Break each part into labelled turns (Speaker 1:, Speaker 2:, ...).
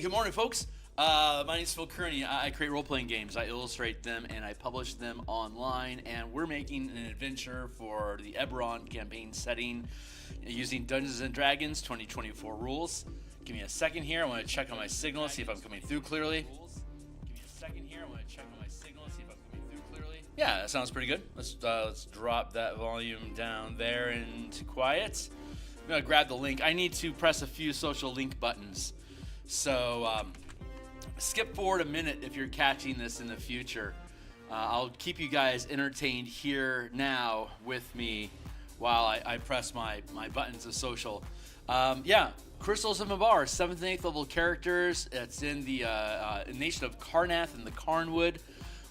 Speaker 1: good morning, folks. My name is Phil Kearney. I create role-playing games. I illustrate them and I publish them online. And we're making an adventure for the Eberron campaign setting using Dungeons & Dragons 2024 rules. Give me a second here. I want to check on my signal, see if I'm coming through clearly. Yeah, that sounds pretty good. Let's drop that volume down there into quiet. I'm going to grab the link. I need to press a few social link buttons. So skip forward a minute if you're catching this in the future. I'll keep you guys entertained here now with me while I press my buttons of social. Crystals of Mabar, 7th and 8th level characters. It's in the nation of Karnath and the Karnwood.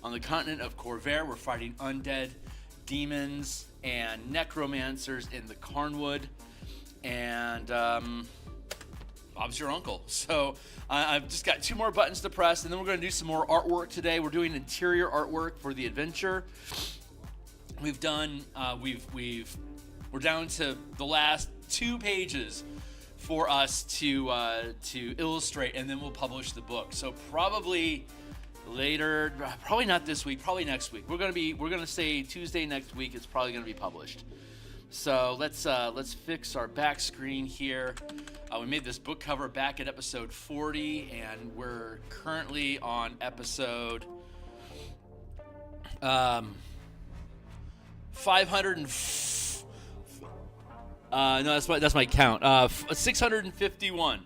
Speaker 1: On the continent of Corvair, we're fighting undead, demons, and necromancers in the Karnwood. And Bob's your uncle. So I've just got 2 more buttons to press, and then we're going to do some more artwork today. We're doing interior artwork for the adventure. We've done we're down to the last 2 pages for us to illustrate, and then we'll publish the book. So probably later, probably not this week, probably next week. We're gonna say Tuesday next week. It's probably gonna be published. So let's fix our back screen here. We made this book cover back at episode 40, and we're currently on episode 500 and no, that's my count. 651.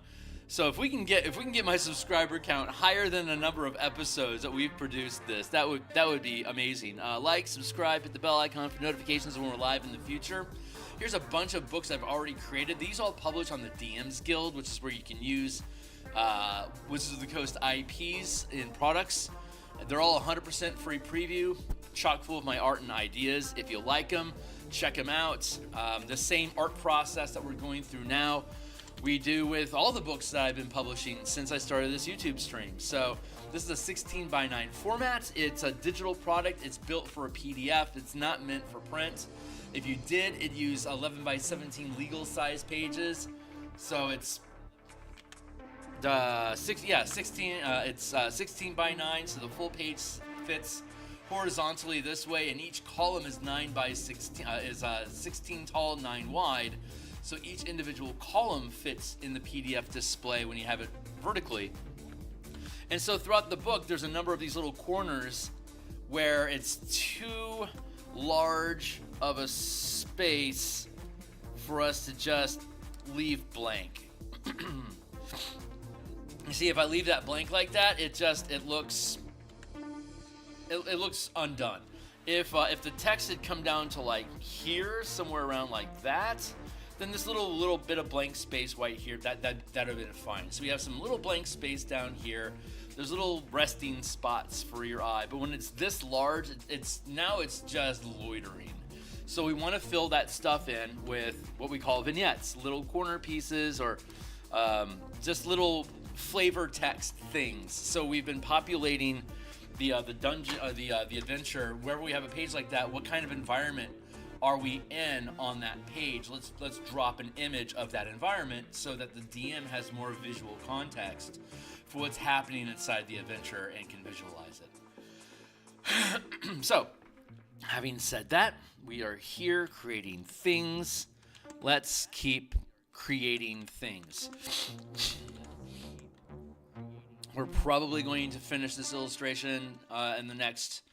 Speaker 1: So if we can get my subscriber count higher than the number of episodes that we've produced this, that would be amazing. Like, subscribe, hit the bell icon for notifications when we're live in the future. Here's a bunch of books I've already created. These all published on the DMsGuild, which is where you can use Wizards of the Coast IPs in products. They're all 100% free preview, chock full of my art and ideas. If you like them, check them out. The same art process that we're going through now, we do with all the books that I've been publishing since I started this YouTube stream. So this is a 16:9 format. It's a digital product. It's built for a PDF. It's not meant for print. If you did, it'd use 11:17 legal size pages. So it's 16. It's 16:9. So the full page fits horizontally this way, and each column is 16 tall, 9 wide. So each individual column fits in the PDF display when you have it vertically. And so throughout the book, there's a number of these little corners where it's too large of a space for us to just leave blank. You see, if I leave that blank like that, it looks undone. If the text had come down to like here, somewhere around like that, then this little bit of blank space right here, that'd have been fine. So we have some little blank space down here. There's little resting spots for your eye, but when it's this large, it's just loitering. So we want to fill that stuff in with what we call vignettes, little corner pieces, or just little flavor text things. So we've been populating the dungeon, the adventure. Wherever we have a page like that, what kind of environment are we in on that page? Let's drop an image of that environment so that the DM has more visual context for what's happening inside the adventure and can visualize it. So, having said that, we are here creating things. Let's keep creating things. We're probably going to finish this illustration in the next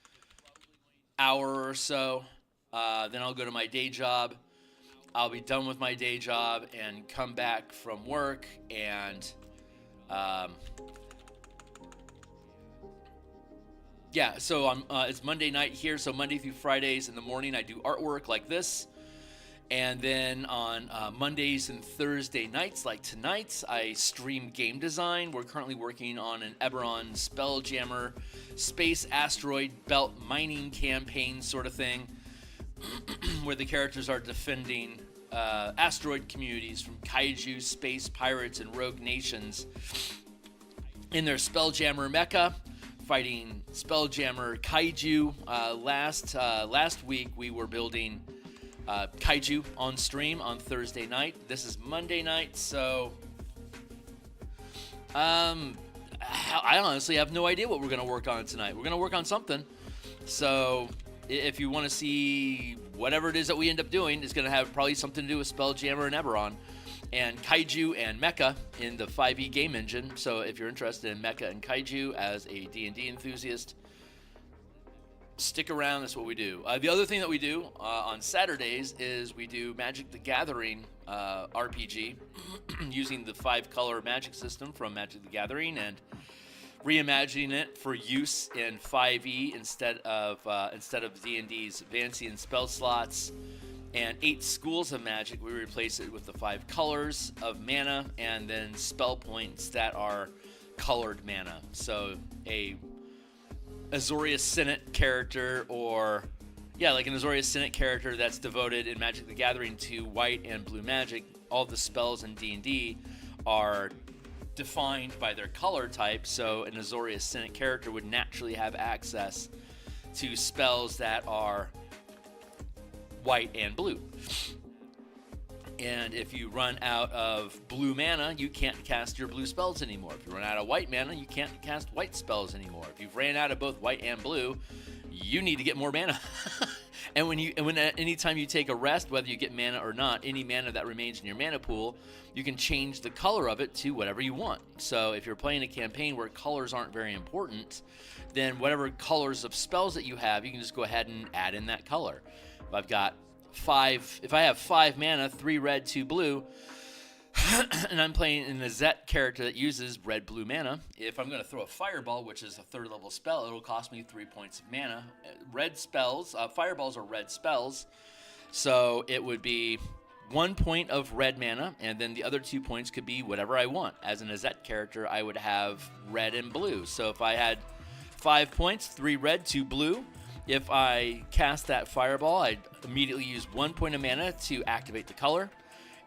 Speaker 1: hour or so. Then I'll go to my day job. I'll be done with my day job and come back from work, and so it's Monday night here, so Monday through Fridays in the morning I do artwork like this, and then on Mondays and Thursday nights like tonight I stream game design. We're currently working on an Eberron Spelljammer space asteroid belt mining campaign sort of thing, where the characters are defending asteroid communities from kaiju, space pirates, and rogue nations in their Spelljammer mecha, fighting Spelljammer kaiju. Last week we were building kaiju on stream on Thursday night. This is Monday night, so I honestly have no idea what we're going to work on tonight. We're going to work on something. So if you want to see whatever it is that we end up doing, it's going to have probably something to do with Spelljammer and Eberron and Kaiju and Mecha in the 5e game engine. So if you're interested in Mecha and Kaiju as a D&D enthusiast, stick around. That's what we do. The other thing that we do on Saturdays is we do Magic the Gathering RPG using the 5-color magic system from Magic the Gathering and reimagining it for use in 5e instead of D&D's Vancian spell slots and 8 schools of magic. We replace it with the 5 colors of mana and then spell points that are colored mana. So a Azorius Senate character, or like an Azorius Senate character that's devoted in Magic the Gathering to white and blue magic. All the spells in D&D are defined by their color type, so an Azorius Senate character would naturally have access to spells that are white and blue. And if you run out of blue mana, you can't cast your blue spells anymore. If you run out of white mana, you can't cast white spells anymore. If you've ran out of both white and blue, you need to get more mana. And anytime you take a rest, whether you get mana or not, any mana that remains in your mana pool, you can change the color of it to whatever you want. So if you're playing a campaign where colors aren't very important, then whatever colors of spells that you have, you can just go ahead and add in that color. If I have 5 mana, 3 red, 2 blue, and I'm playing an Azet character that uses red-blue mana, if I'm going to throw a Fireball, which is a 3rd level spell, it'll cost me 3 points of mana. Red spells, Fireballs are red spells, so it would be 1 point of red mana, and then the other 2 points could be whatever I want. As an Azet character, I would have red and blue. So if I had 5 points, 3 red, 2 blue, if I cast that Fireball, I'd immediately use 1 point of mana to activate the color.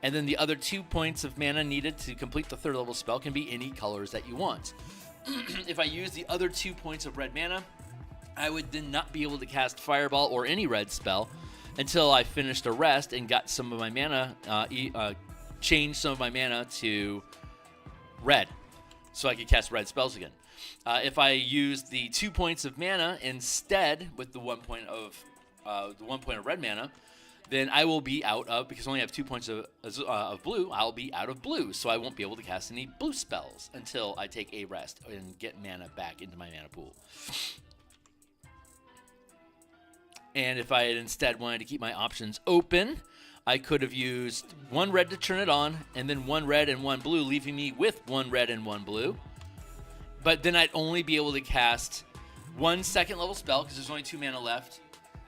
Speaker 1: And then the other 2 points of mana needed to complete the 3rd level spell can be any colors that you want. If I use the other 2 points of red mana, I would then not be able to cast Fireball or any red spell until I finished a rest and got some of my mana, changed some of my mana to red, so I could cast red spells again. If I use the 2 points of mana instead with the 1 point of red mana, then I will be out of, because I only have 2 points of blue, I'll be out of blue, so I won't be able to cast any blue spells until I take a rest and get mana back into my mana pool. And if I had instead wanted to keep my options open, I could have used 1 red to turn it on, and then 1 red and 1 blue, leaving me with 1 red and 1 blue. But then I'd only be able to cast 1 2nd level spell, because there's only 2 mana left.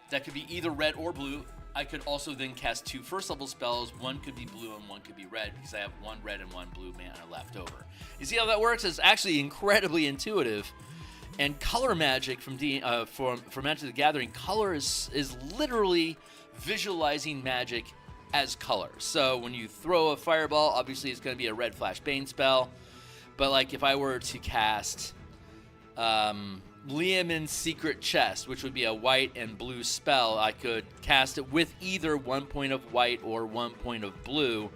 Speaker 1: That could be either red or blue. I could also then cast 2 1st level spells. 1 could be blue and 1 could be red, because I have 1 red and 1 blue mana left over. You see how that works? It's actually incredibly intuitive. And color magic from Magic the Gathering, color is literally visualizing magic as color. So when you throw a Fireball, obviously it's going to be a red Flash Bane spell. But like if I were to cast Liamon's Secret Chest, which would be a white and blue spell, I could cast it with either 1 point of white or 1 point of blue.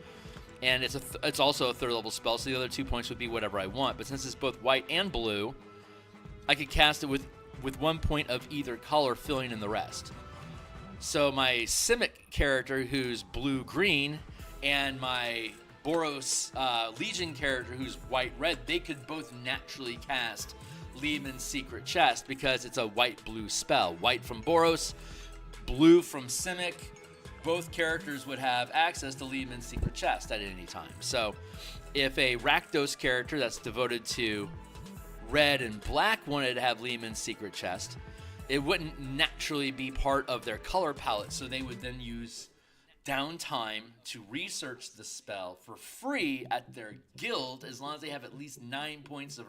Speaker 1: And it's also a 3rd level spell, so the other 2 points would be whatever I want. But since it's both white and blue, I could cast it with 1 point of either color, filling in the rest. So my Simic character, who's blue-green, and my Boros Legion character, who's white-red, they could both naturally cast Liamon's Secret Chest because it's a white-blue spell. White from Boros, blue from Simic. Both characters would have access to Liamon's Secret Chest at any time. So if a Rakdos character that's devoted to red and black wanted to have Liamon's Secret Chest, it wouldn't naturally be part of their color palette, so they would then use downtime to research the spell for free at their guild, as long as they have at least 9 points of,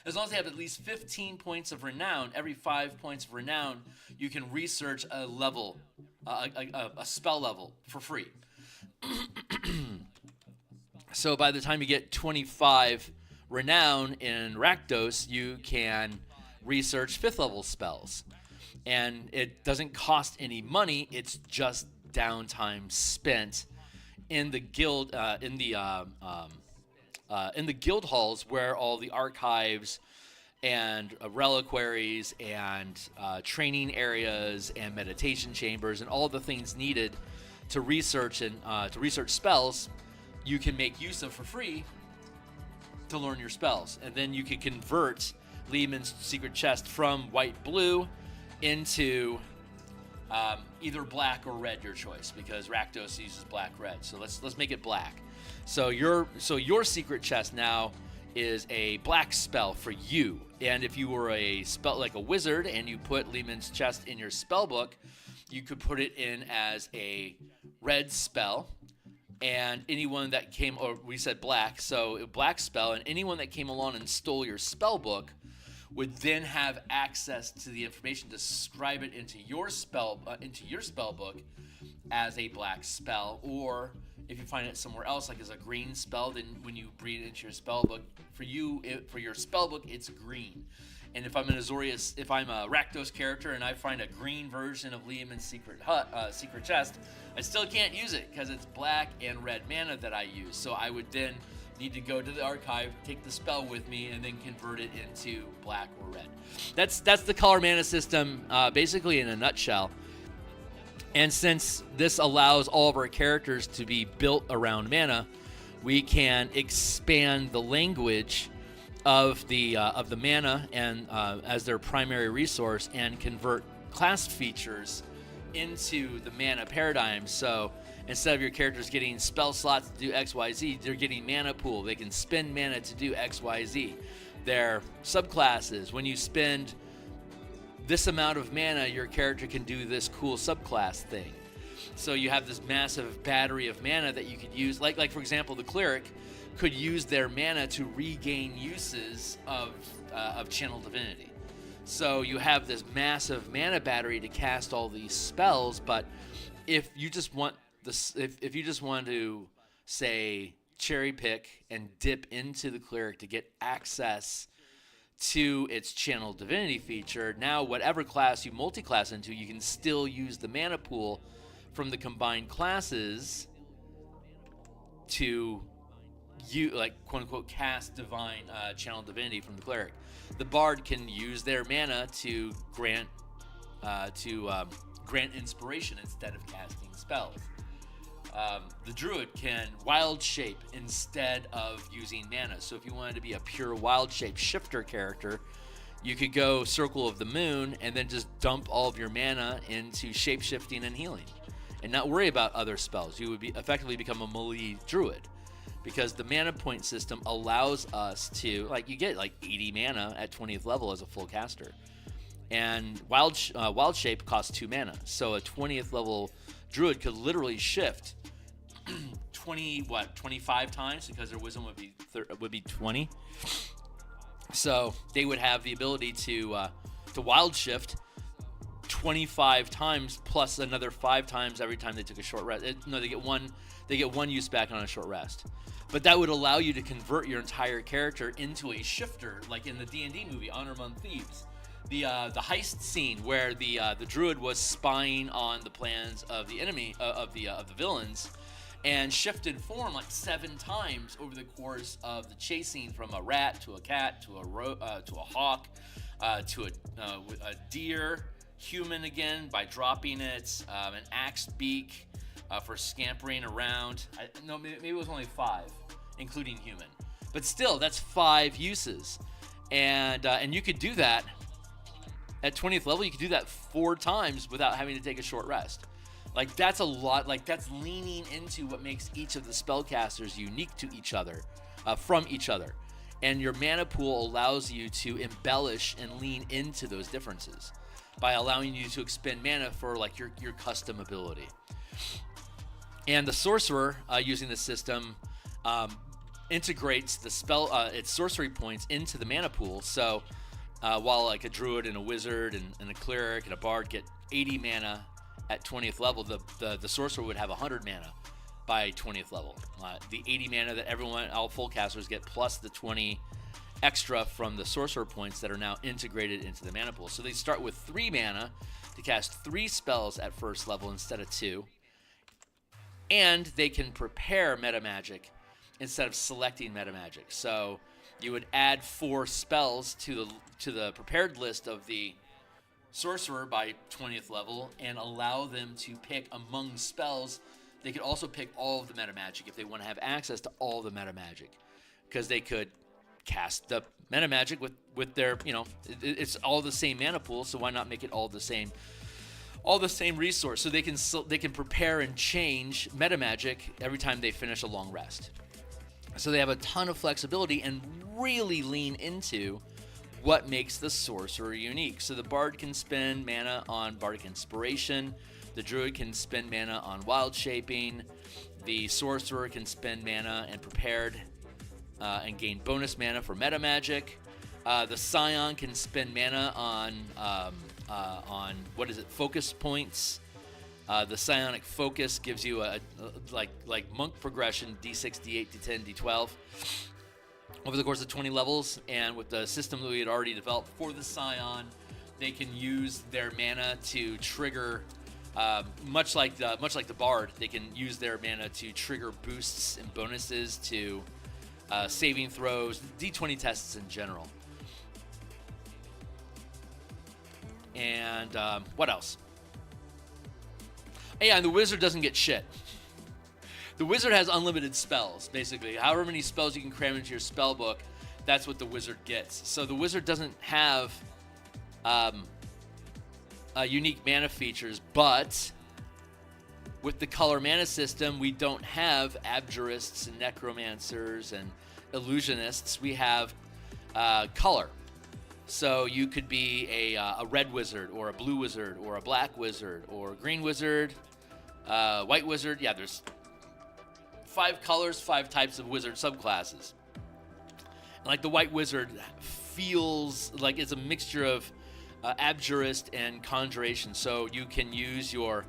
Speaker 1: as long as they have at least 15 points of renown. Every 5 points of renown, you can research a level, a spell level for free. So by the time you get 25 renown in Rakdos, you can research 5th level spells, and it doesn't cost any money. It's just downtime spent in the guild, in the in the guild halls where all the archives and reliquaries and training areas and meditation chambers and all the things needed to research and to research spells, you can make use of for free to learn your spells. And then you can convert Lehman's secret chest from white-blue into either black or red, your choice, because Rakdos uses black-red. So let's make it black. So your secret chest now is a black spell for you. And if you were a wizard and you put Lehman's chest in your spell book, you could put it in as a red spell. And anyone that came, or we said black, so a black spell, and anyone that came along and stole your spell book would then have access to the information to scribe it into your spell book as a black spell. Or if you find it somewhere else, like as a green spell, then when you bring it into your spell book, for your spell book, it's green. And if I'm if I'm a Rakdos character and I find a green version of Lehman's secret chest, I still can't use it because it's black and red mana that I use. So I would then need to go to the archive, take the spell with me, and then convert it into black or red. That's the color mana system, basically in a nutshell. And since this allows all of our characters to be built around mana, we can expand the language of the mana and as their primary resource, and convert class features into the mana paradigm. So instead of your characters getting spell slots to do XYZ, they're getting mana pool. They can spend mana to do XYZ. Their subclasses, when you spend this amount of mana, your character can do this cool subclass thing. So you have this massive battery of mana that you could use. Like for example, the cleric could use their mana to regain uses of Channel Divinity. So you have this massive mana battery to cast all these spells. But if you just want if you just want to, say, cherry pick and dip into the cleric to get access to its Channel Divinity feature, now whatever class you multi-class into, you can still use the mana pool from the combined classes to quote unquote cast divine Channel Divinity from the cleric. The bard can use their mana to grant inspiration instead of casting spells. The druid can wild shape instead of using mana. So if you wanted to be a pure wild shape shifter character, you could go Circle of the Moon and then just dump all of your mana into shape shifting and healing, and not worry about other spells. You would effectively become a melee druid, because the mana point system allows us to, you get 80 mana at 20th level as a full caster. And wild shape costs 2 mana. So a 20th level druid could literally shift 25 times, because their wisdom would be 20. So they would have the ability to wild shift 25 times plus another 5 times every time they took a short rest. They get one use back on a short rest. But that would allow you to convert your entire character into a shifter, like in the D&D movie Honor Among Thieves. The heist scene where the druid was spying on the plans of the enemy of the villains, and shifted form 7 times over the course of the chasing, from a rat to a cat to a hawk to a deer, human again by dropping it, an axe beak for scampering around. Maybe it was only 5, including human, but still that's 5 uses, and you could do that. At 20th level, you can do that 4 times without having to take a short rest. That's a lot. That's leaning into what makes each of the spellcasters unique to each other, from each other. And your mana pool allows you to embellish and lean into those differences by allowing you to expend mana for your custom ability. And the sorcerer, using the system, integrates the spell, its sorcery points into the mana pool. So while a druid and a wizard and a cleric and a bard get 80 mana at 20th level, the sorcerer would have 100 mana by 20th level. The 80 mana that all full casters get, plus the 20 extra from the sorcerer points that are now integrated into the mana pool. So they start with 3 mana to cast 3 spells at first level instead of 2. And they can prepare meta magic instead of selecting meta magic. So you would add 4 spells to the prepared list of the sorcerer by 20th level and allow them to pick among spells. They could also pick all of the meta magic if they want to have access to all the meta magic, because they could cast the meta magic with their, it's all the same mana pool, so why not make it all the same resource, so they can prepare and change meta magic every time they finish a long rest. So they have a ton of flexibility and really lean into what makes the sorcerer unique. So the bard can spend mana on bardic inspiration, the druid can spend mana on wild shaping, the sorcerer can spend mana and prepared and gain bonus mana for meta magic. The scion can spend mana on focus points. The psionic focus gives you a like monk progression, d6, d8, d10, d12 over the course of 20 levels. And with the system that we had already developed for the scion, they can use their mana to trigger, much like the bard, they can use their mana to trigger boosts and bonuses to saving throws, d20 tests in general. And what else? Yeah, and the wizard doesn't get shit. The wizard has unlimited spells, basically. However many spells you can cram into your spell book, that's what the wizard gets. So the wizard doesn't have unique mana features, but with the color mana system, we don't have abjurists and necromancers and illusionists. We have color. So you could be a red wizard or a blue wizard or a black wizard or a green wizard, white wizard. Yeah, there's 5 colors, 5 types of wizard subclasses. And like the white wizard feels like it's a mixture of abjurist and conjuration. So you can use your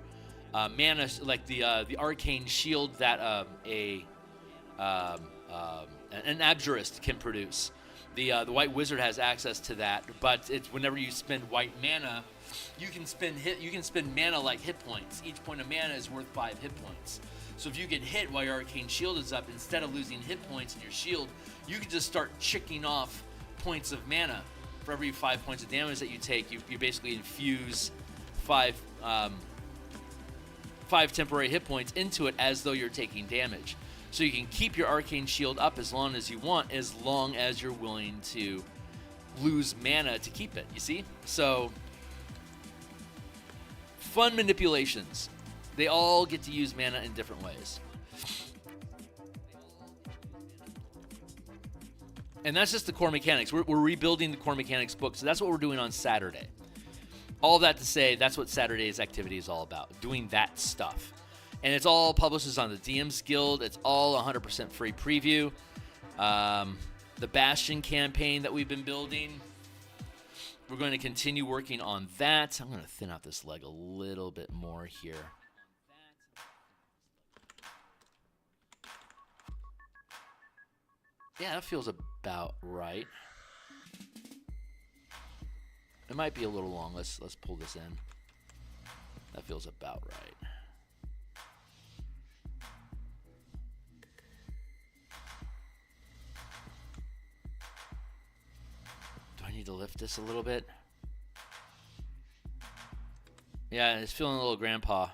Speaker 1: mana, like the arcane shield that an abjurist can produce. The white wizard has access to that, but it's whenever you spend white mana, you can spend mana like hit points. Each point of mana is worth 5 hit points. So if you get hit while your arcane shield is up, instead of losing hit points in your shield, you can just start chicking off points of mana. For every 5 points of damage that you take, you basically infuse 5 temporary hit points into it as though you're taking damage. So you can keep your arcane shield up as long as you want, as long as you're willing to lose mana to keep it, you see? So, fun manipulations. They all get to use mana in different ways. And that's just the core mechanics. We're rebuilding the core mechanics book, so that's what we're doing on Saturday. All of that to say, that's what Saturday's activity is all about, doing that stuff. And it's all publishes on the DMsGuild. It's all 100% free preview. The Bastion campaign that we've been building, we're going to continue working on that. I'm going to thin out this leg a little bit more here. Yeah, that feels about right. It might be a little long. Let's pull this in. That feels about right. Do I need to lift this a little bit? Yeah, it's feeling a little grandpa.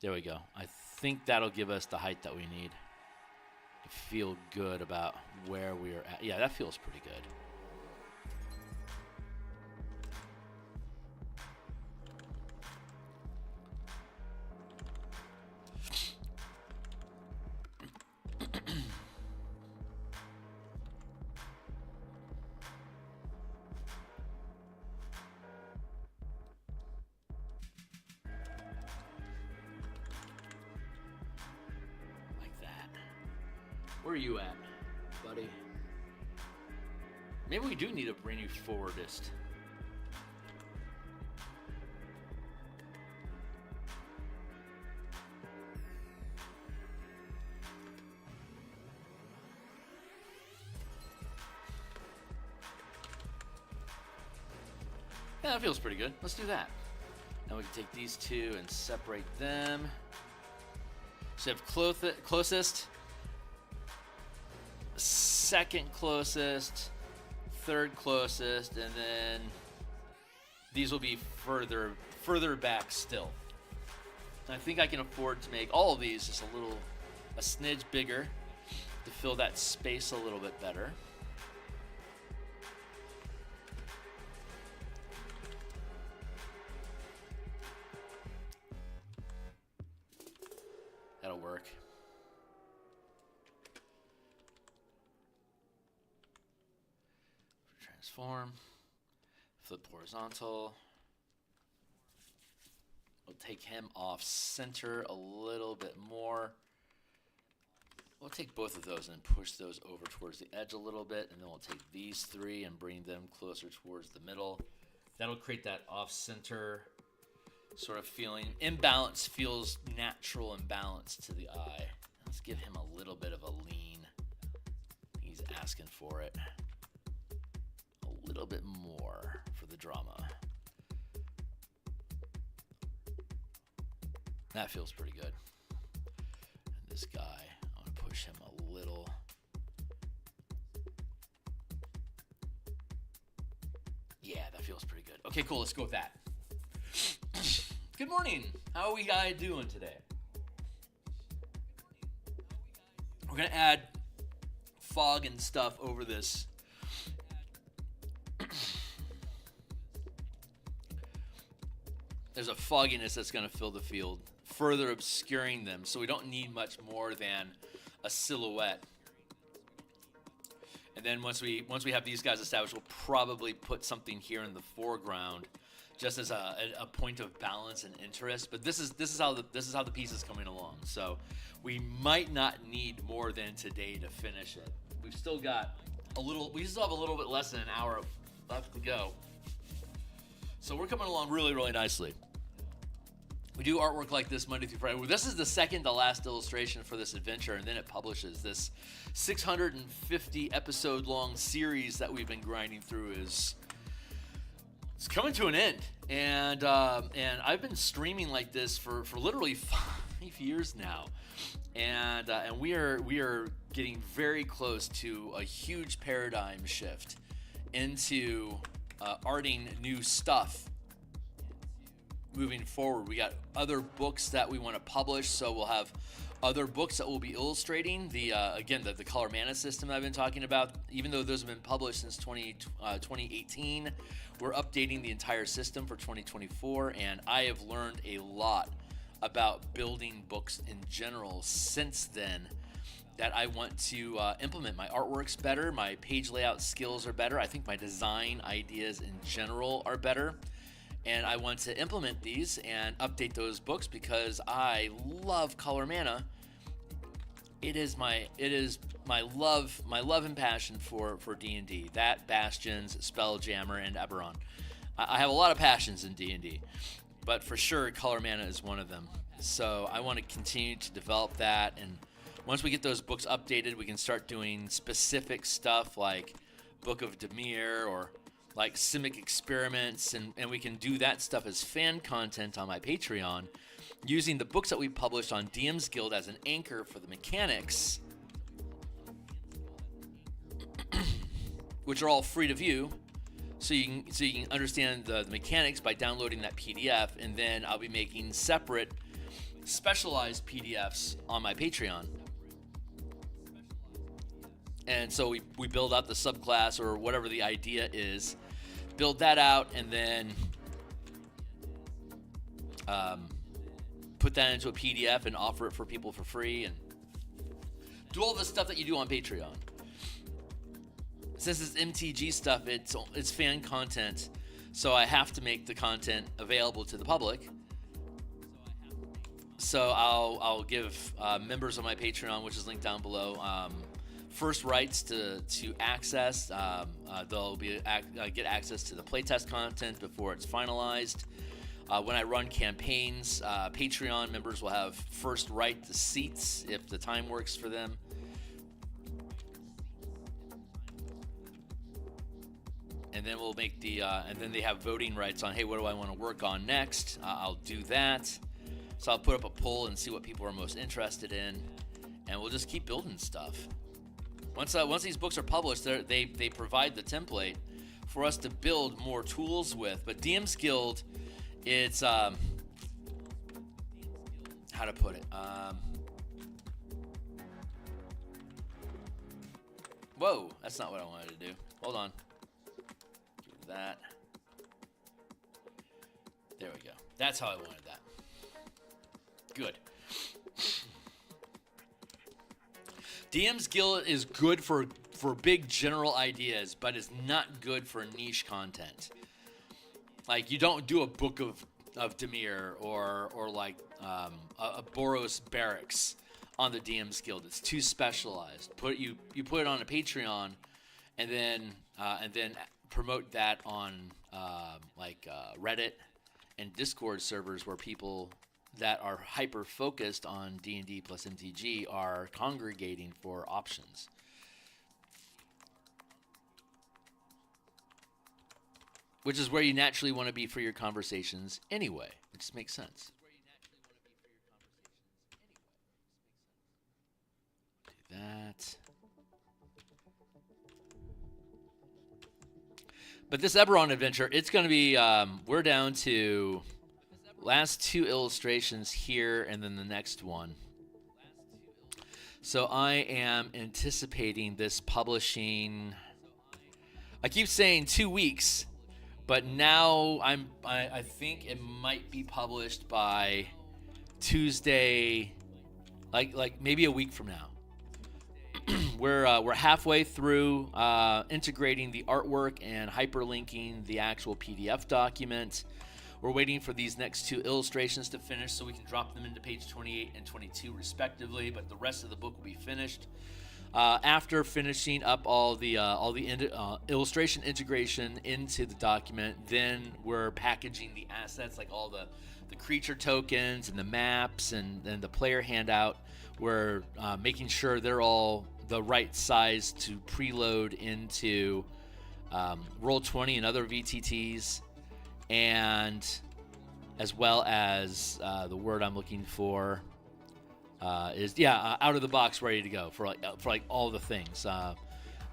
Speaker 1: There we go. I think that'll give us the height that we need to feel good about where we're at. Yeah, that feels pretty good. Where are you at, buddy? Maybe we do need a brand new forwardist. Yeah, that feels pretty good. Let's do that. Now we can take these two and separate them. So you have closest. second closest, third closest, and then these will be further back still. I think I can afford to make all of these just a smidge bigger to fill that space a little bit better. That'll work. Transform, flip horizontal. We'll take him off center a little bit more. We'll take both of those and push those over towards the edge a little bit, and then we'll take these three and bring them closer towards the middle. That'll create that off center sort of feeling. Imbalance feels natural and balanced to the eye. Let's give him a little bit of a lean. He's asking for it. A little bit more for the drama. That feels pretty good. And this guy, I'm going to push him a little. Yeah, that feels pretty good. Okay, cool. Let's go with that. Good morning. How are we guys doing today? We're going to add fog and stuff over this. There's a fogginess that's going to fill the field, further obscuring them, so we don't need much more than a silhouette. And then once we have these guys established, we'll probably put something here in the foreground, just as a point of balance and interest. But this is how the piece is coming along. So we might not need more than today to finish it. We still have a little bit less than an hour left to go. So we're coming along really, really nicely. We do artwork like this Monday through Friday. This is the second to last illustration for this adventure, and then it publishes. This 650 episode long series that we've been grinding through it's coming to an end. And I've been streaming like this for literally 5 years now. And we are getting very close to a huge paradigm shift into arting new stuff moving forward. We got other books that we want to publish, so we'll have other books that we'll be illustrating. The color mana system I've been talking about, even though those have been published since 2018, we're updating the entire system for 2024, and I have learned a lot about building books in general since then that I want to implement. My artwork's better, my page layout skills are better, I think my design ideas in general are better, and I want to implement these and update those books because I love color mana. It is my love and passion for D&D. That, Bastions, Spelljammer, and Eberron. I have a lot of passions in D&D, but for sure color mana is one of them. So I want to continue to develop that, and once we get those books updated, we can start doing specific stuff like Book of Dimir or like Simic Experiments, and we can do that stuff as fan content on my Patreon, using the books that we published on DMsGuild as an anchor for the mechanics, which are all free to view, so you can understand the mechanics by downloading that PDF, and then I'll be making separate specialized PDFs on my Patreon. And so we build out the subclass or whatever the idea is, build that out, and then put that into a PDF and offer it for people for free, and do all the stuff that you do on Patreon. Since it's MTG stuff, it's fan content, so I have to make the content available to the public. So I'll give members of my Patreon, which is linked down below, first rights to access. They'll get access to the playtest content before it's finalized. When I run campaigns, Patreon members will have first right to seats if the time works for them. And then we'll make and then they have voting rights on, hey, what do I want to work on next? I'll do that. So I'll put up a poll and see what people are most interested in, and we'll just keep building stuff. Once these books are published, they provide the template for us to build more tools with. But DMsGuild, it's how to put it. Whoa, that's not what I wanted to do. Hold on. Give that. There we go. That's how I wanted that. Good. DMsGuild is good for big general ideas, but it's not good for niche content. Like, you don't do a book of Dimir or like a Boros barracks on the DMsGuild. It's too specialized. You put it on a Patreon, and then promote that on Reddit and Discord servers where people that are hyper focused on D&D plus MTG are congregating for options. Which is where you naturally want to be for your conversations anyway. It just makes sense. Do that. But this Eberron adventure, it's going to be, we're down to last 2 illustrations here and then the next one. So I am anticipating this publishing, I keep saying 2 weeks, but now I think it might be published by Tuesday, like maybe a week from now. We're halfway through integrating the artwork and hyperlinking the actual PDF document. We're waiting for these next 2 illustrations to finish so we can drop them into page 28 and 22 respectively, but the rest of the book will be finished. After finishing up all the illustration integration into the document, then we're packaging the assets, like all the creature tokens and the maps and the player handout. We're making sure they're all the right size to preload into Roll20 and other VTTs, and as well as the word I'm looking for is out of the box, ready to go for all the things,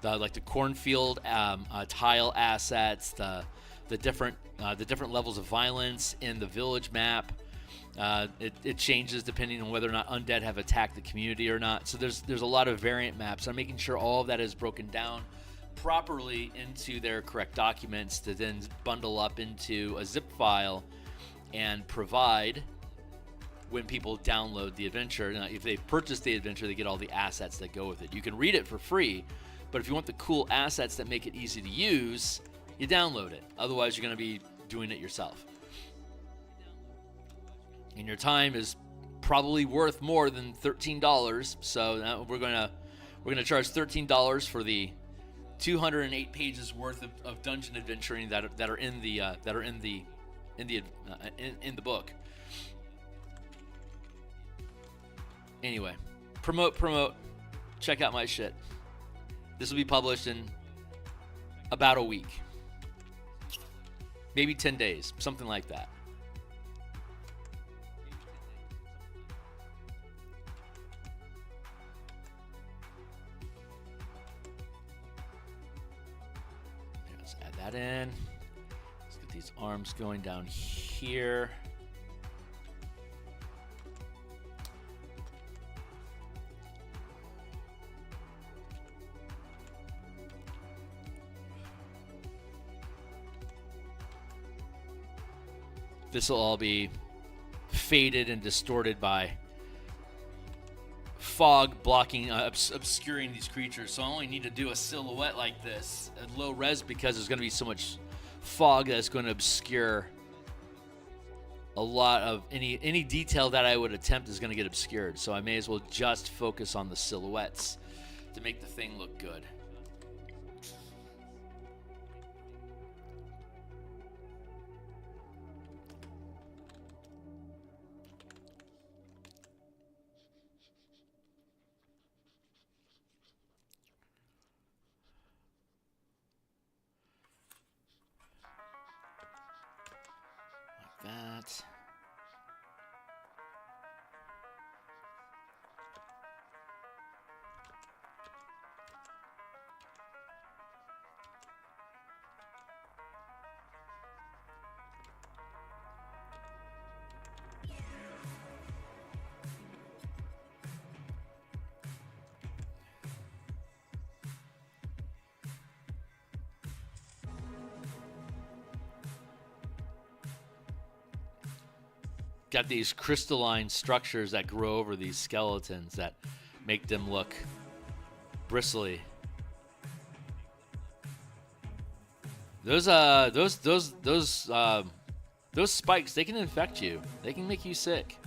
Speaker 1: the cornfield tile assets, the different levels of violence in the village map. It changes depending on whether or not undead have attacked the community or not. So there's a lot of variant maps. I'm making sure all of that is broken down properly into their correct documents to then bundle up into a zip file and provide when people download the adventure. Now, if they purchase the adventure, they get all the assets that go with it. You can read it for free, but if you want the cool assets that make it easy to use, you download it. Otherwise, you're going to be doing it yourself. And your time is probably worth more than $13. So now we're gonna charge $13 for the 208 pages worth of dungeon adventuring that are in the book. Anyway, promote. Check out my shit. This will be published in about a week, maybe 10 days, something like that. Let's add that in. Let's get these arms going down here. This will all be faded and distorted by fog blocking, obscuring these creatures. So I only need to do a silhouette like this at low res because there's going to be so much fog that's going to obscure a lot of any detail that I would attempt is going to get obscured. So I may as well just focus on the silhouettes to make the thing look good. That.
Speaker 2: got these crystalline structures that grow over these skeletons that make them look bristly. Those spikes, they can infect you. They can make you sick.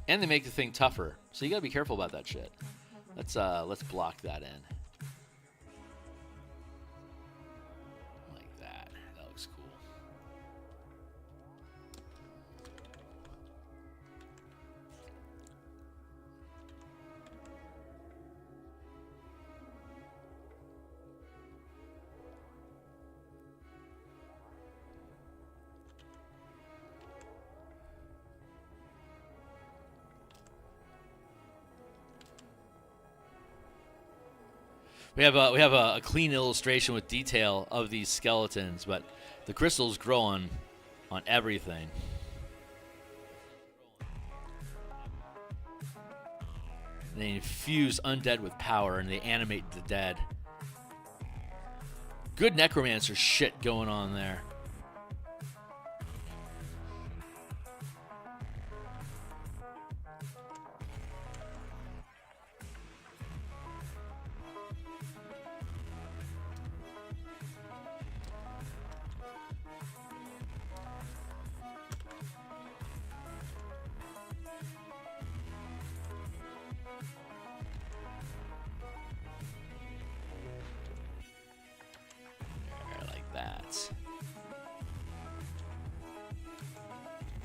Speaker 2: And they make the thing tougher. So you gotta be careful about that shit. Let's block that in. Like that. That looks cool. We have a clean illustration with detail of these skeletons, but the crystals grow on everything. They infuse undead with power, and they animate the dead. Good necromancer shit going on there.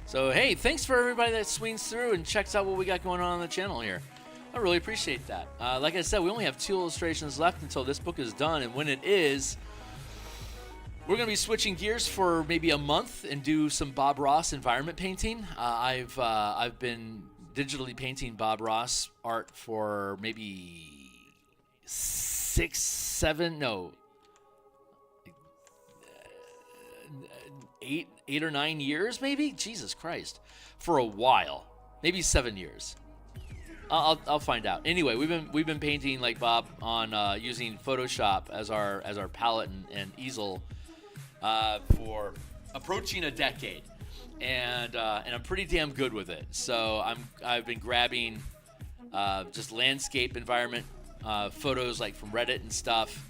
Speaker 2: So, hey, thanks for everybody that swings through and checks out what we got going on the channel here. I really appreciate that. Like I said, we only have 2 illustrations left until this book is done, and when it is, we're going to be switching gears for maybe a month and do some Bob Ross environment painting. I've been digitally painting Bob Ross art for maybe 8 or 9 years, maybe? Jesus Christ. For a while. Maybe 7 years. I'll find out. Anyway, we've been painting like Bob on using Photoshop as our palette and easel for approaching a decade. And I'm pretty damn good with it. So I've been grabbing just landscape environment photos like from Reddit and stuff.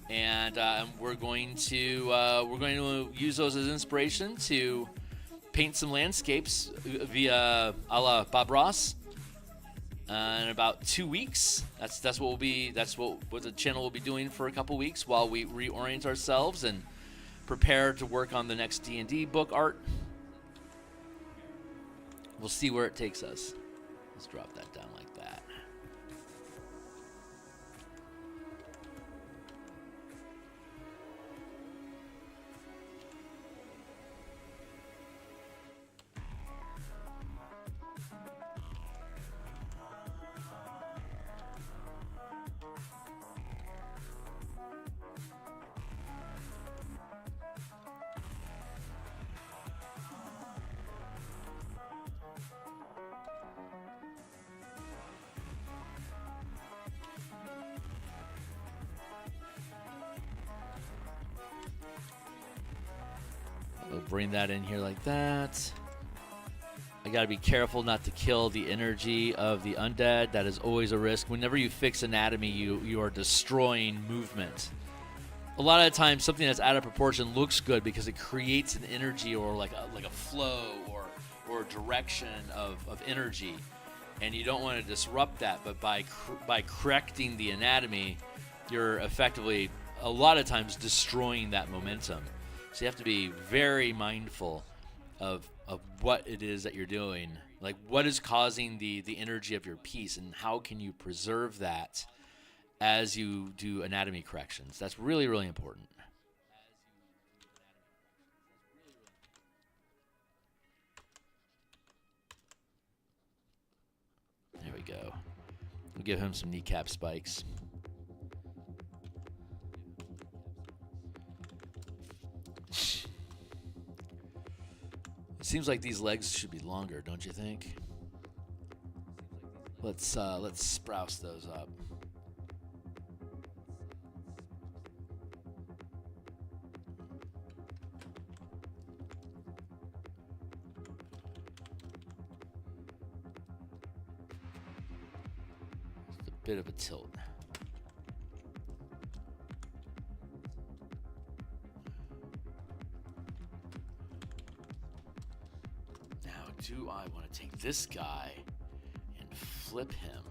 Speaker 2: And we're going to use those as inspiration to paint some landscapes via a la Bob Ross in about 2 weeks. That's what the channel will be doing for a couple weeks while we reorient ourselves and prepare to work on the next D&D book art. We'll see where it takes us. Let's drop that down like that. We'll bring that in here like that. I gotta be careful not to kill the energy of the undead. That is always a risk. Whenever you fix anatomy, you are destroying movement. A lot of the times, something that's out of proportion looks good because it creates an energy or like a flow or direction of energy, and you don't want to disrupt that. But by correcting the anatomy, you're effectively a lot of times destroying that momentum. So you have to be very mindful of what it is that you're doing, like what is causing the energy of your piece, and how can you preserve that as you do anatomy corrections. That's really, really important. There we go. We'll give him some kneecap spikes. It seems like these legs should be longer, don't you think? Let's sprouse those up. bit of a tilt. Now, do I want to take this guy and flip him?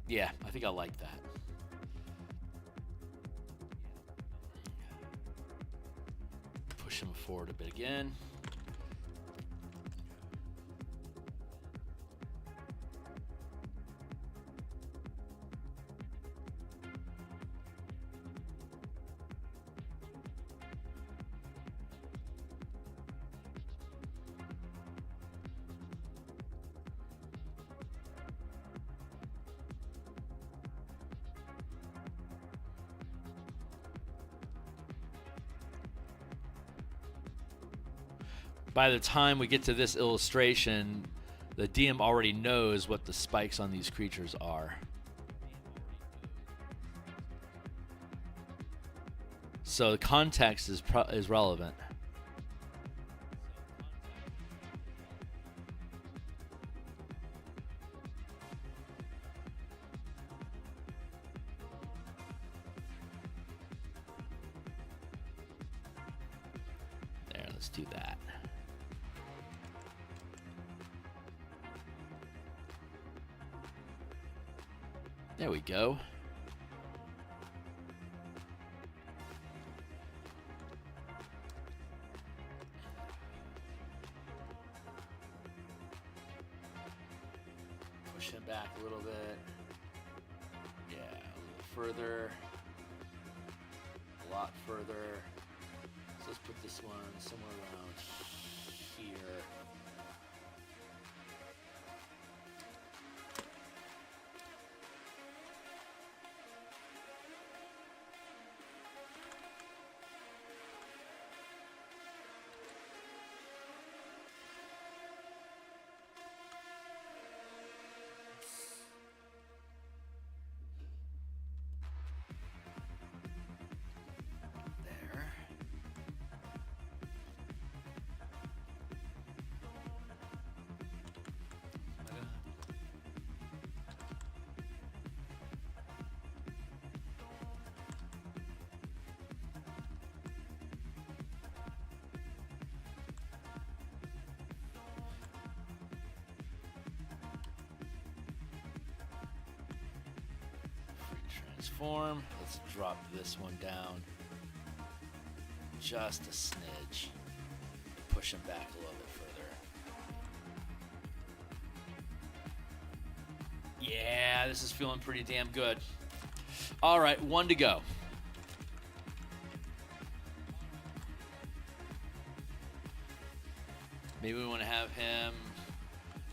Speaker 2: Yeah, I think I like that. Push him forward a bit again. By the time we get to this illustration, the DM already knows what the spikes on these creatures are. So the context is relevant. There, let's do that. There we go. Push him back a little bit. Yeah, a little further. A lot further. So let's put this one somewhere around here. Transform. Let's drop this one down just a smidge. Push him back a little bit further. Yeah, this is feeling pretty damn good. All right, one to go. Maybe we want to have him,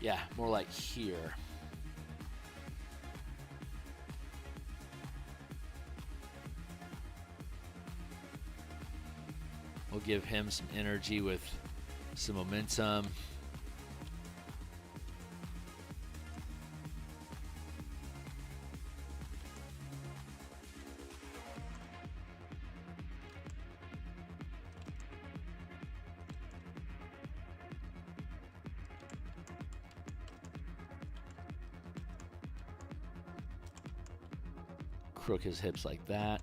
Speaker 2: yeah, more like here. We'll give him some energy with some momentum. Crook his hips like that.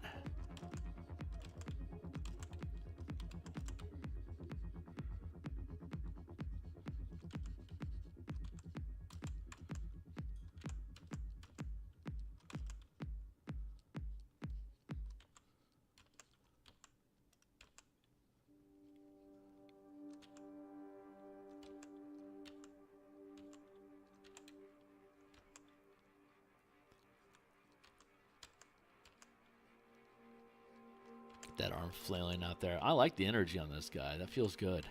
Speaker 2: That arm flailing out there. I like the energy on this guy. That feels good.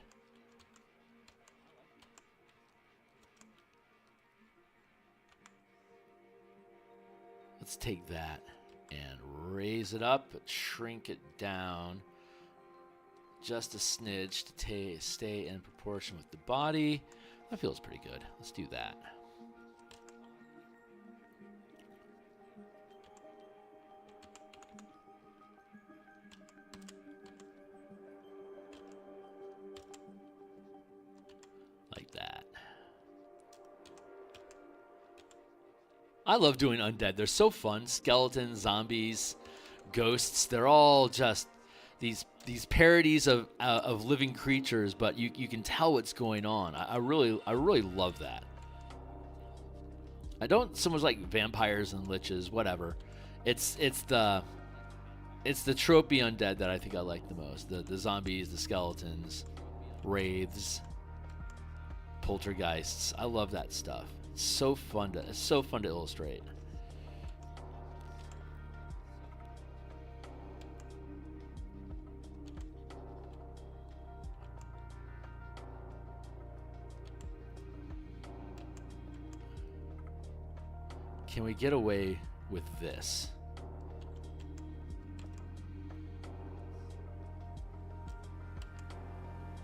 Speaker 2: Let's take that and raise it up, but shrink it down just a smidge to stay in proportion with the body. That feels pretty good. Let's do that. Like that. I love doing undead. They're so fun. Skeletons, zombies, ghosts. They're all just these parodies of living creatures, but you can tell what's going on. I really love that. I don't so much like vampires and liches, whatever. It's the tropey undead that I think I like the most. The zombies, the skeletons, wraiths, poltergeists. I love that stuff. It's so fun to illustrate. Can we get away with this?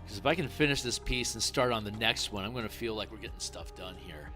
Speaker 2: Because if I can finish this piece and start on the next one, I'm going to feel like we're getting stuff done here.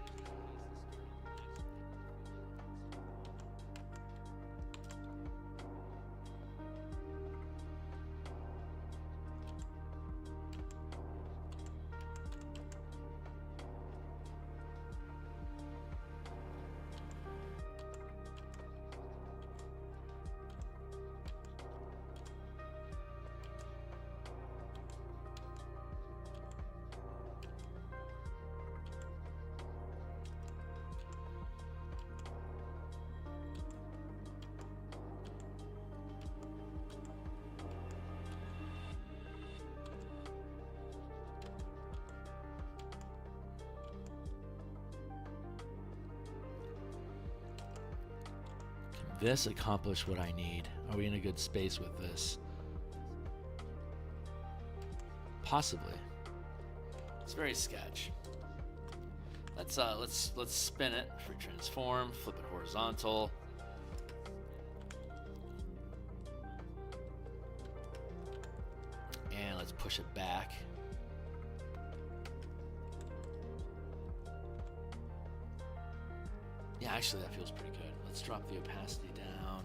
Speaker 2: This accomplish what I need? Are we in a good space with this? Possibly. It's very sketch. Let's spin it. Free transform. Flip it horizontal. And let's push it back. Yeah, actually that feels pretty good. Let's drop the opacity down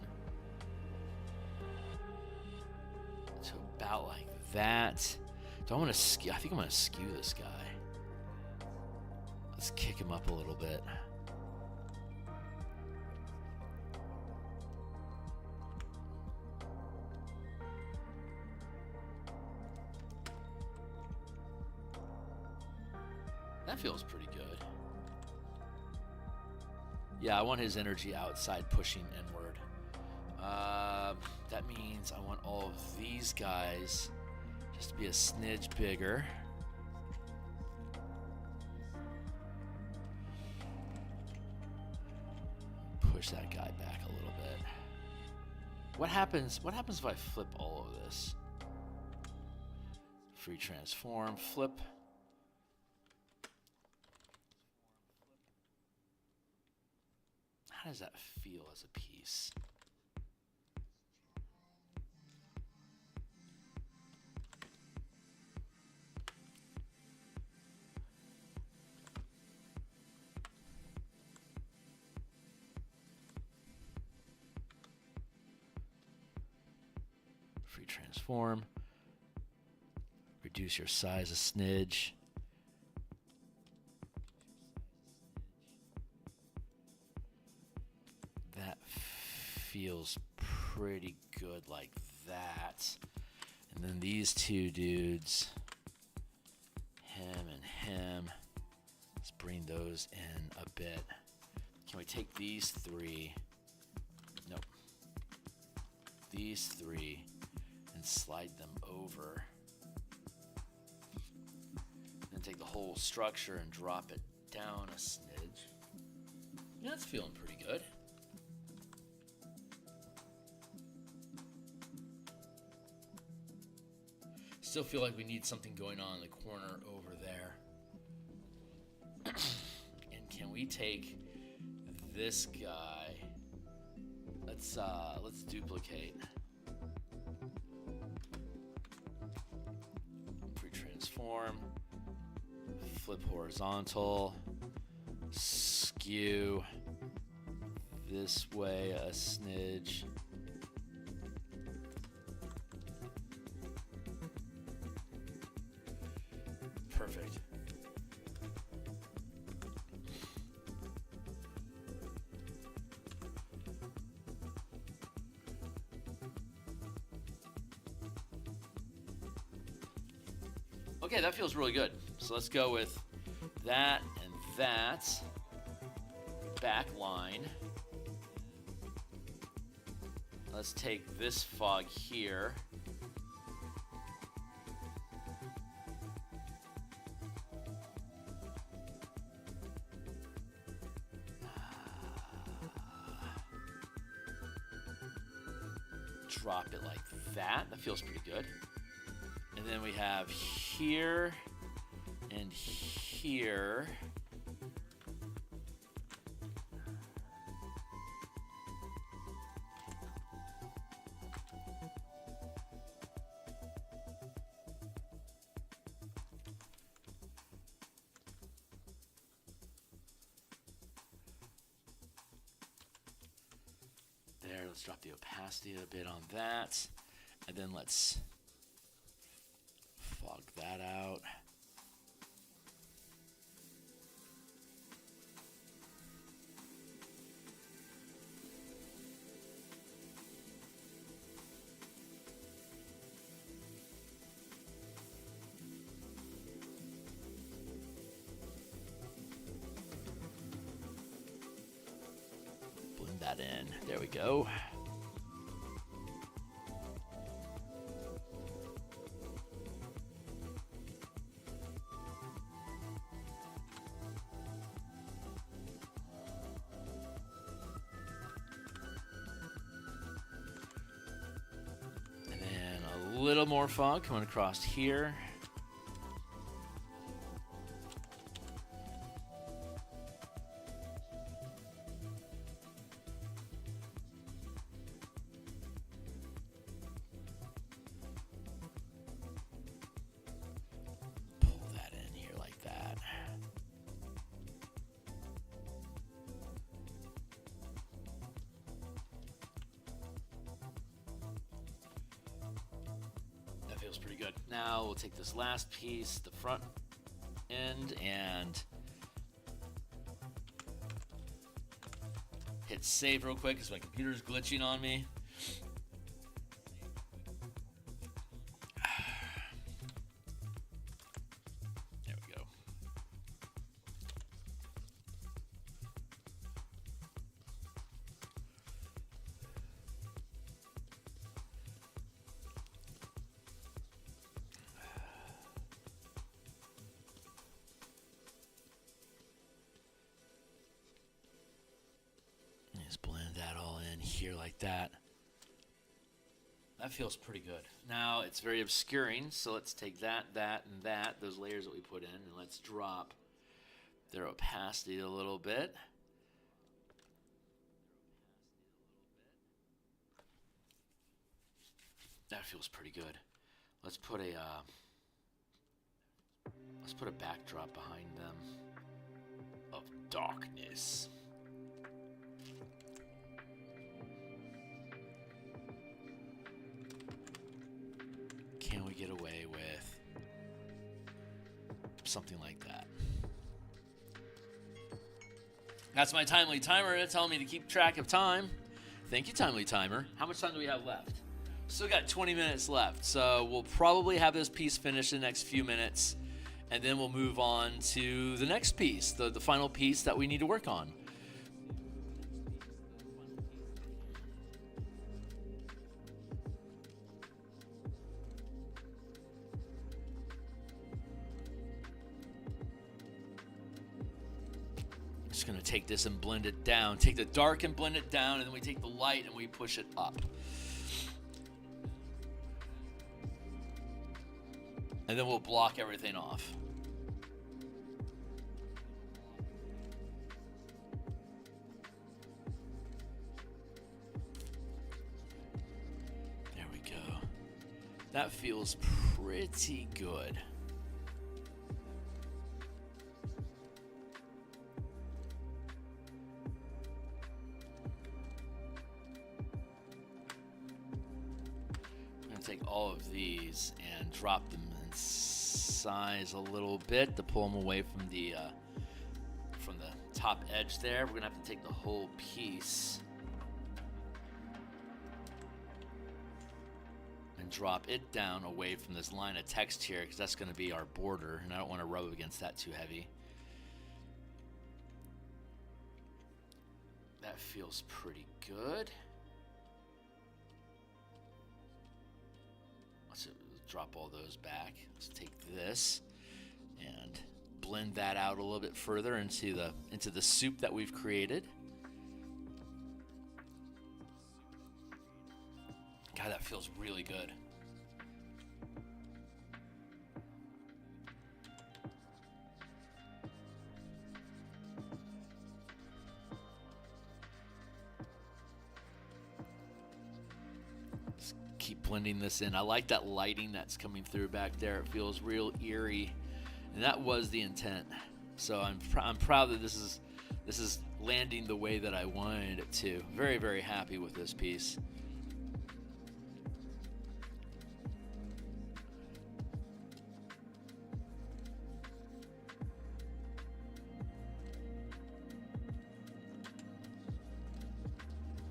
Speaker 2: to about like that. Do I want to skew? I think I'm going to skew this guy. Let's kick him up a little bit. That feels pretty good. Yeah, I want his energy outside pushing inward. That means I want all of these guys just to be a smidge bigger. Push that guy back a little bit. What happens if I flip all of this? Free transform, flip. How does that feel as a piece? Free transform. Reduce your size a smidge. That feels pretty good like that. And then these two dudes, him and him, let's bring those in a bit. Can we take these three? Nope. These three and slide them over. Then take the whole structure and drop it down a smidge. Yeah, that's feeling pretty good. Still feel like we need something going on in the corner over there. And can we take this guy? Let's duplicate. Pre-transform. Flip horizontal. Skew this way a smidge. Perfect. Okay, that feels really good. So let's go with that and that. Back line. Let's take this fog here. Drop it like that. That feels pretty good. And then we have here and here. There, let's drop the opacity a bit on that. And then let's fog that out. Blend that in. There we go. Little more fog coming across here. Pull that in here like that. Feels pretty good. Now we'll take this last piece, the front end, and hit save real quick because my computer's glitching on me. There we go. Just blend that all in here like that. That feels pretty good. Now it's very obscuring, so let's take that, that, and that, those layers that we put in, and let's drop their opacity a little bit. That feels pretty good. Let's put a backdrop behind them of darkness. Can we get away with something like that? That's my timely timer telling me to keep track of time. Thank you, timely timer. How much time do we have left? Still got 20 minutes left, so we'll probably have this piece finished in the next few minutes, and then we'll move on to the next piece, the final piece that we need to work on. Just gonna take this and blend it down. Take the dark and blend it down, and then we take the light and we push it up. And then we'll block everything off. There we go. That feels pretty good. Take all of these and drop them in size a little bit to pull them away from the top edge there. We're gonna have to take the whole piece and drop it down away from this line of text here because that's going to be our border, and I don't want to rub against that too heavy. That feels pretty good. Let's drop all those back. Let's take this and blend that out a little bit further into the soup that we've created. God, that feels really good. Just keep blending this in. I like that lighting that's coming through back there. It feels real eerie, and that was the intent. So I'm proud that this is landing the way that I wanted it to. Very, very happy with this piece.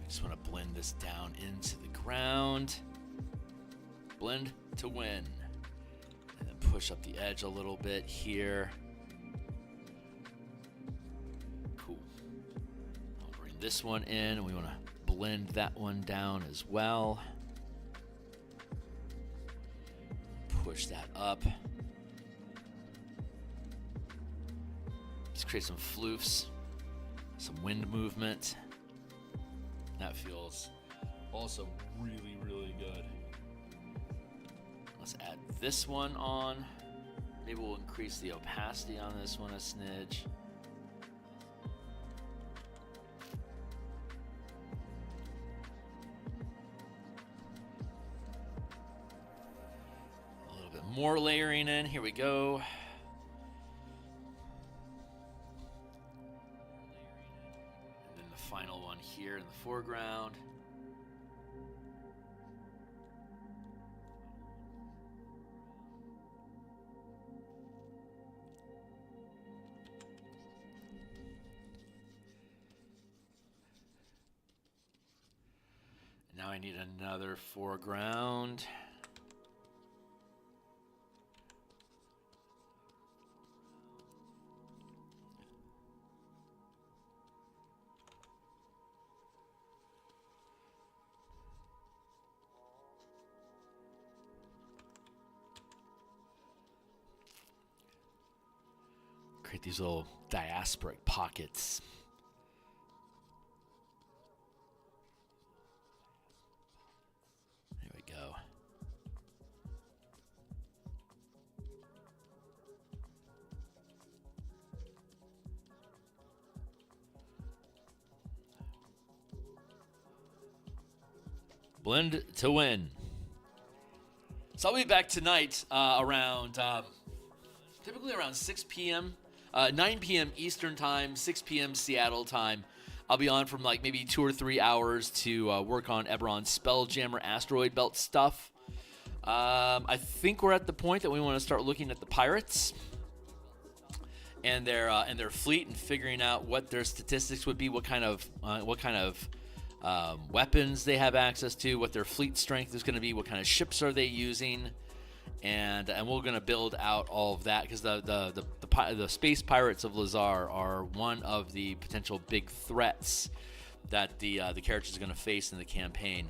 Speaker 2: Just want to blend this down into the ground. Blend to win. And then push up the edge a little bit here. Cool. I'll bring this one in, and we want to blend that one down as well. Push that up. Just create some floofs, some wind movement. That feels also really, really good. Let's add this one on. Maybe we'll increase the opacity on this one a smidge. A little bit more layering in. Here we go. Final one here in the foreground. Now I need another foreground. Create these little diasporic pockets. There we go. Blend to win. So I'll be back tonight around, typically around 6 p.m. 9 p.m. Eastern time, 6 p.m. Seattle time. I'll be on from like maybe 2 or 3 hours to work on Eberron's Spelljammer asteroid belt stuff. I think we're at the point that we want to start looking at the pirates and their fleet and figuring out what their statistics would be, what kind of weapons they have access to, what their fleet strength is going to be, what kind of ships are they using. And we're going to build out all of that because the space pirates of Lazar are one of the potential big threats that the characters are going to face in the campaign.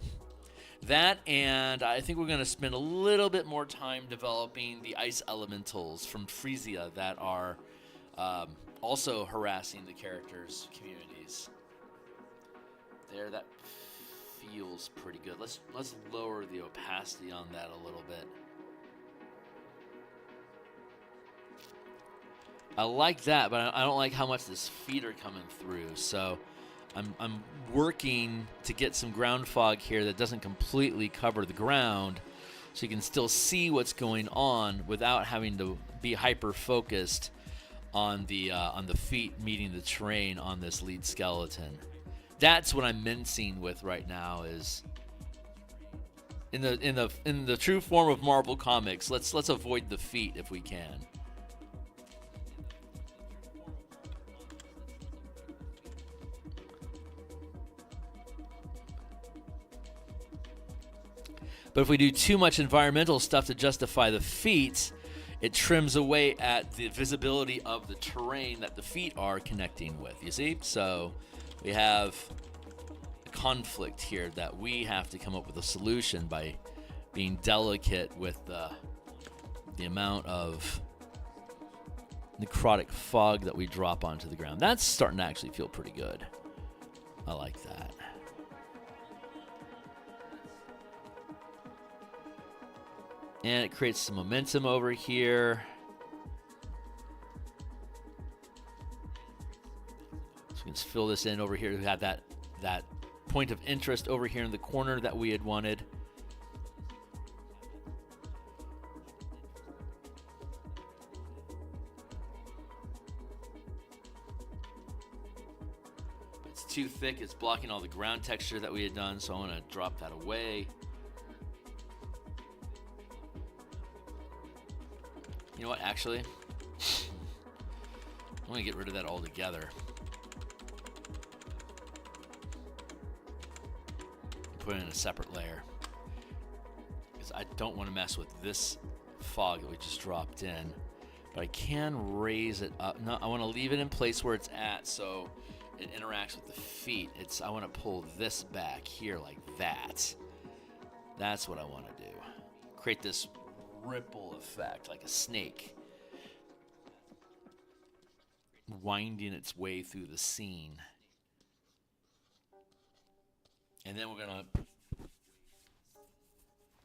Speaker 2: That, and I think we're going to spend a little bit more time developing the ice elementals from Frisia that are also harassing the characters' communities. There, that feels pretty good. Let's lower the opacity on that a little bit. I like that, but I don't like how much this feet are coming through. So I'm working to get some ground fog here that doesn't completely cover the ground, so you can still see what's going on without having to be hyper focused on the feet meeting the terrain on this lead skeleton. That's what I'm mincing with right now. Is in the true form of Marvel Comics. Let's avoid the feet if we can. But if we do too much environmental stuff to justify the feat, it trims away at the visibility of the terrain that the feet are connecting with, you see? So we have a conflict here that we have to come up with a solution by being delicate with the amount of necrotic fog that we drop onto the ground. That's starting to actually feel pretty good. I like that. And it creates some momentum over here. So we can fill this in over here. We have that point of interest over here in the corner that we had wanted. It's too thick. It's blocking all the ground texture that we had done, so I want to drop that away. You know what, actually, I'm going to get rid of that altogether. Put it in a separate layer. Because I don't want to mess with this fog that we just dropped in. But I can raise it up. No, I want to leave it in place where it's at so it interacts with the feet. I want to pull this back here like that. That's what I want to do. Create this ripple effect like a snake winding its way through the scene. And then we're gonna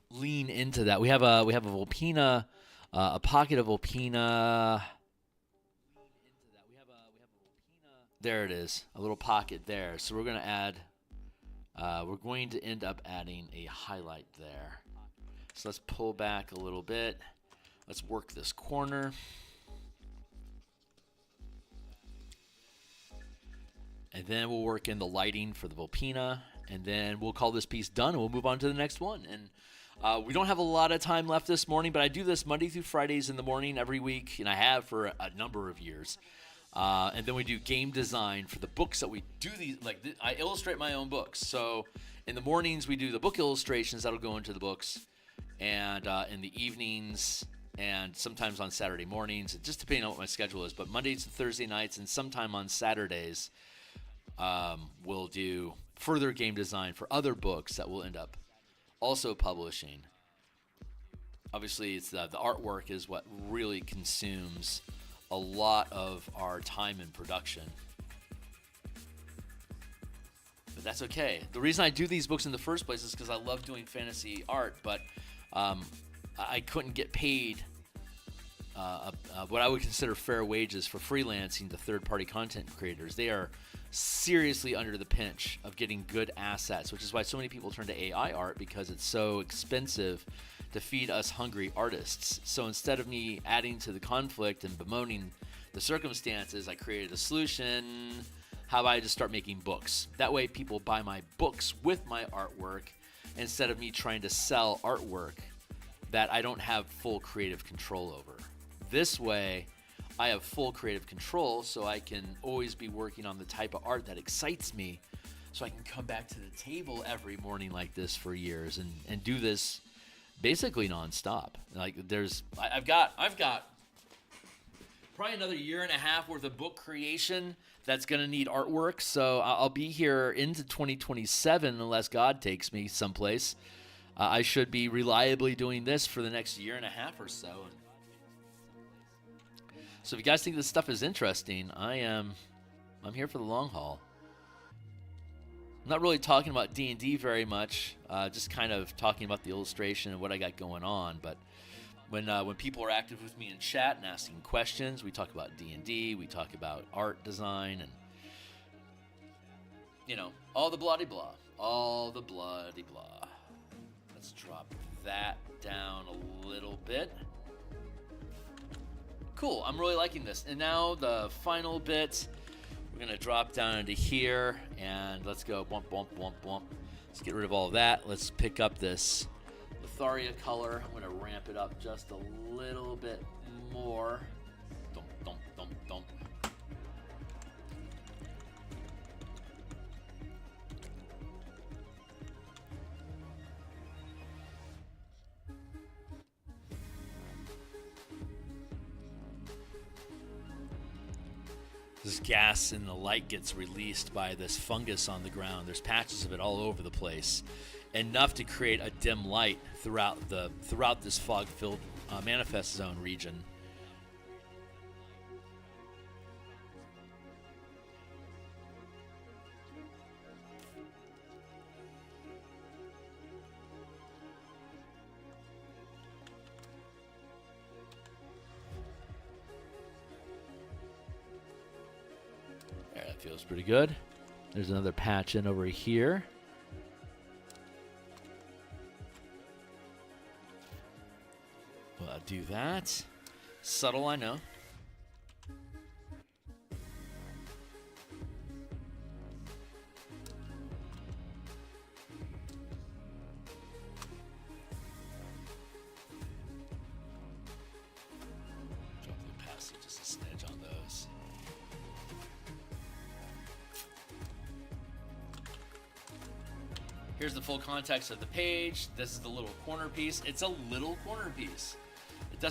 Speaker 2: lean into that. We have a Vulpina, a pocket of Vulpina. There it is, a little pocket there. So we're gonna add. We're going to end up adding a highlight there. So let's pull back a little bit. Let's work this corner. And then we'll work in the lighting for the Vulpina. And then we'll call this piece done and we'll move on to the next one. And we don't have a lot of time left this morning, but I do this Monday through Fridays in the morning every week. And I have for a number of years. And then we do game design for the books that we do. I illustrate my own books. So in the mornings, we do the book illustrations that'll go into the books. And in the evenings and sometimes on Saturday mornings, just depending on what my schedule is. But Mondays and Thursday nights and sometime on Saturdays, we'll do further game design for other books that we'll end up also publishing. Obviously, it's the artwork is what really consumes a lot of our time in production. But that's okay. The reason I do these books in the first place is because I love doing fantasy art, but I couldn't get paid what I would consider fair wages for freelancing to third-party content creators. They are seriously under the pinch of getting good assets, which is why so many people turn to AI art, because it's so expensive to feed us hungry artists. So instead of me adding to the conflict and bemoaning the circumstances, I created a solution. How about I just start making books? That way people buy my books with my artwork instead of me trying to sell artwork that I don't have full creative control over. This way, I have full creative control, so I can always be working on the type of art that excites me, so I can come back to the table every morning like this for years and do this basically nonstop. Like I've got probably another year and a half worth of book creation that's going to need artwork, so I'll be here into 2027 unless God takes me someplace. I should be reliably doing this for the next year and a half or so. So if you guys think this stuff is interesting, I'm here for the long haul. I'm not really talking about D&D very much, just kind of talking about the illustration and what I got going on. But when people are active with me in chat and asking questions, we talk about D&D, we talk about art design, and all the bloody blah, all the bloody blah. Let's drop that down a little bit. Cool, I'm really liking this. And now the final bit, we're gonna drop down into here and let's go bump, bump, bump, bump. Let's get rid of all of that. Let's pick up this Litharia color. I'm gonna ramp it up just a little bit more. Dump, dump, dump, dump. this gas and the light gets released by this fungus on the ground. There's patches of it all over the place, enough to create a dim light throughout this fog-filled manifest zone region. That feels pretty good. There's another patch in over here. Well, I'll do that. Subtle, I know. Drop the opacity just a smidge on those. Here's the full context of the page. This is the little corner piece. It's a little corner piece. It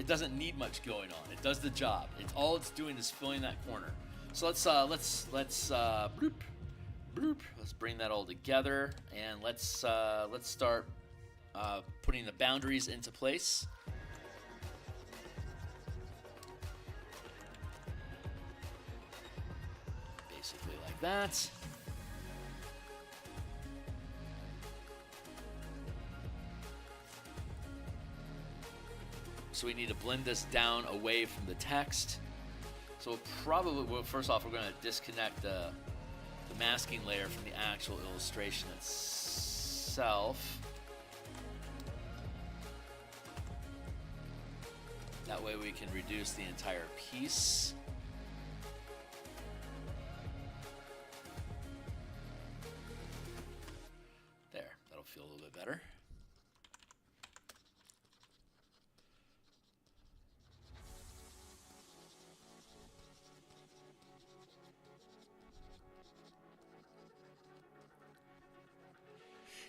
Speaker 2: doesn't need much going on. It does the job. All it's doing is filling that corner. So let's bloop, bloop. Let's bring that all together, and let's start putting the boundaries into place. Basically like that. So we need to blend this down away from the text. So first off, we're going to disconnect the masking layer from the actual illustration itself. That way we can reduce the entire piece. There, that'll feel a little bit better.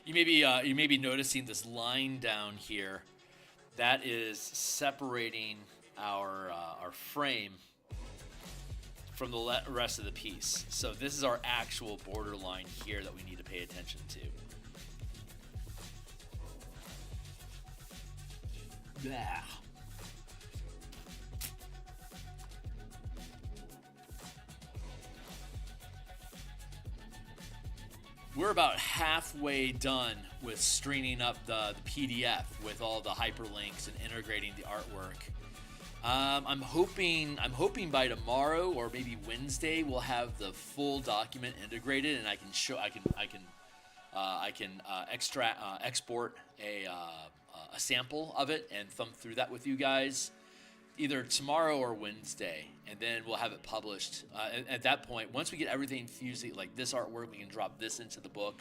Speaker 2: You may be noticing this line down here. That is separating our frame from the rest of the piece. So this is our actual border line here that we need to pay attention to. Yeah. We're about halfway done with stringing up the PDF with all the hyperlinks and integrating the artwork. I'm hoping by tomorrow or maybe Wednesday we'll have the full document integrated, and I can export a sample of it and thumb through that with you guys either tomorrow or Wednesday, and then we'll have it published. At that point, once we get everything fused, like this artwork, we can drop this into the book.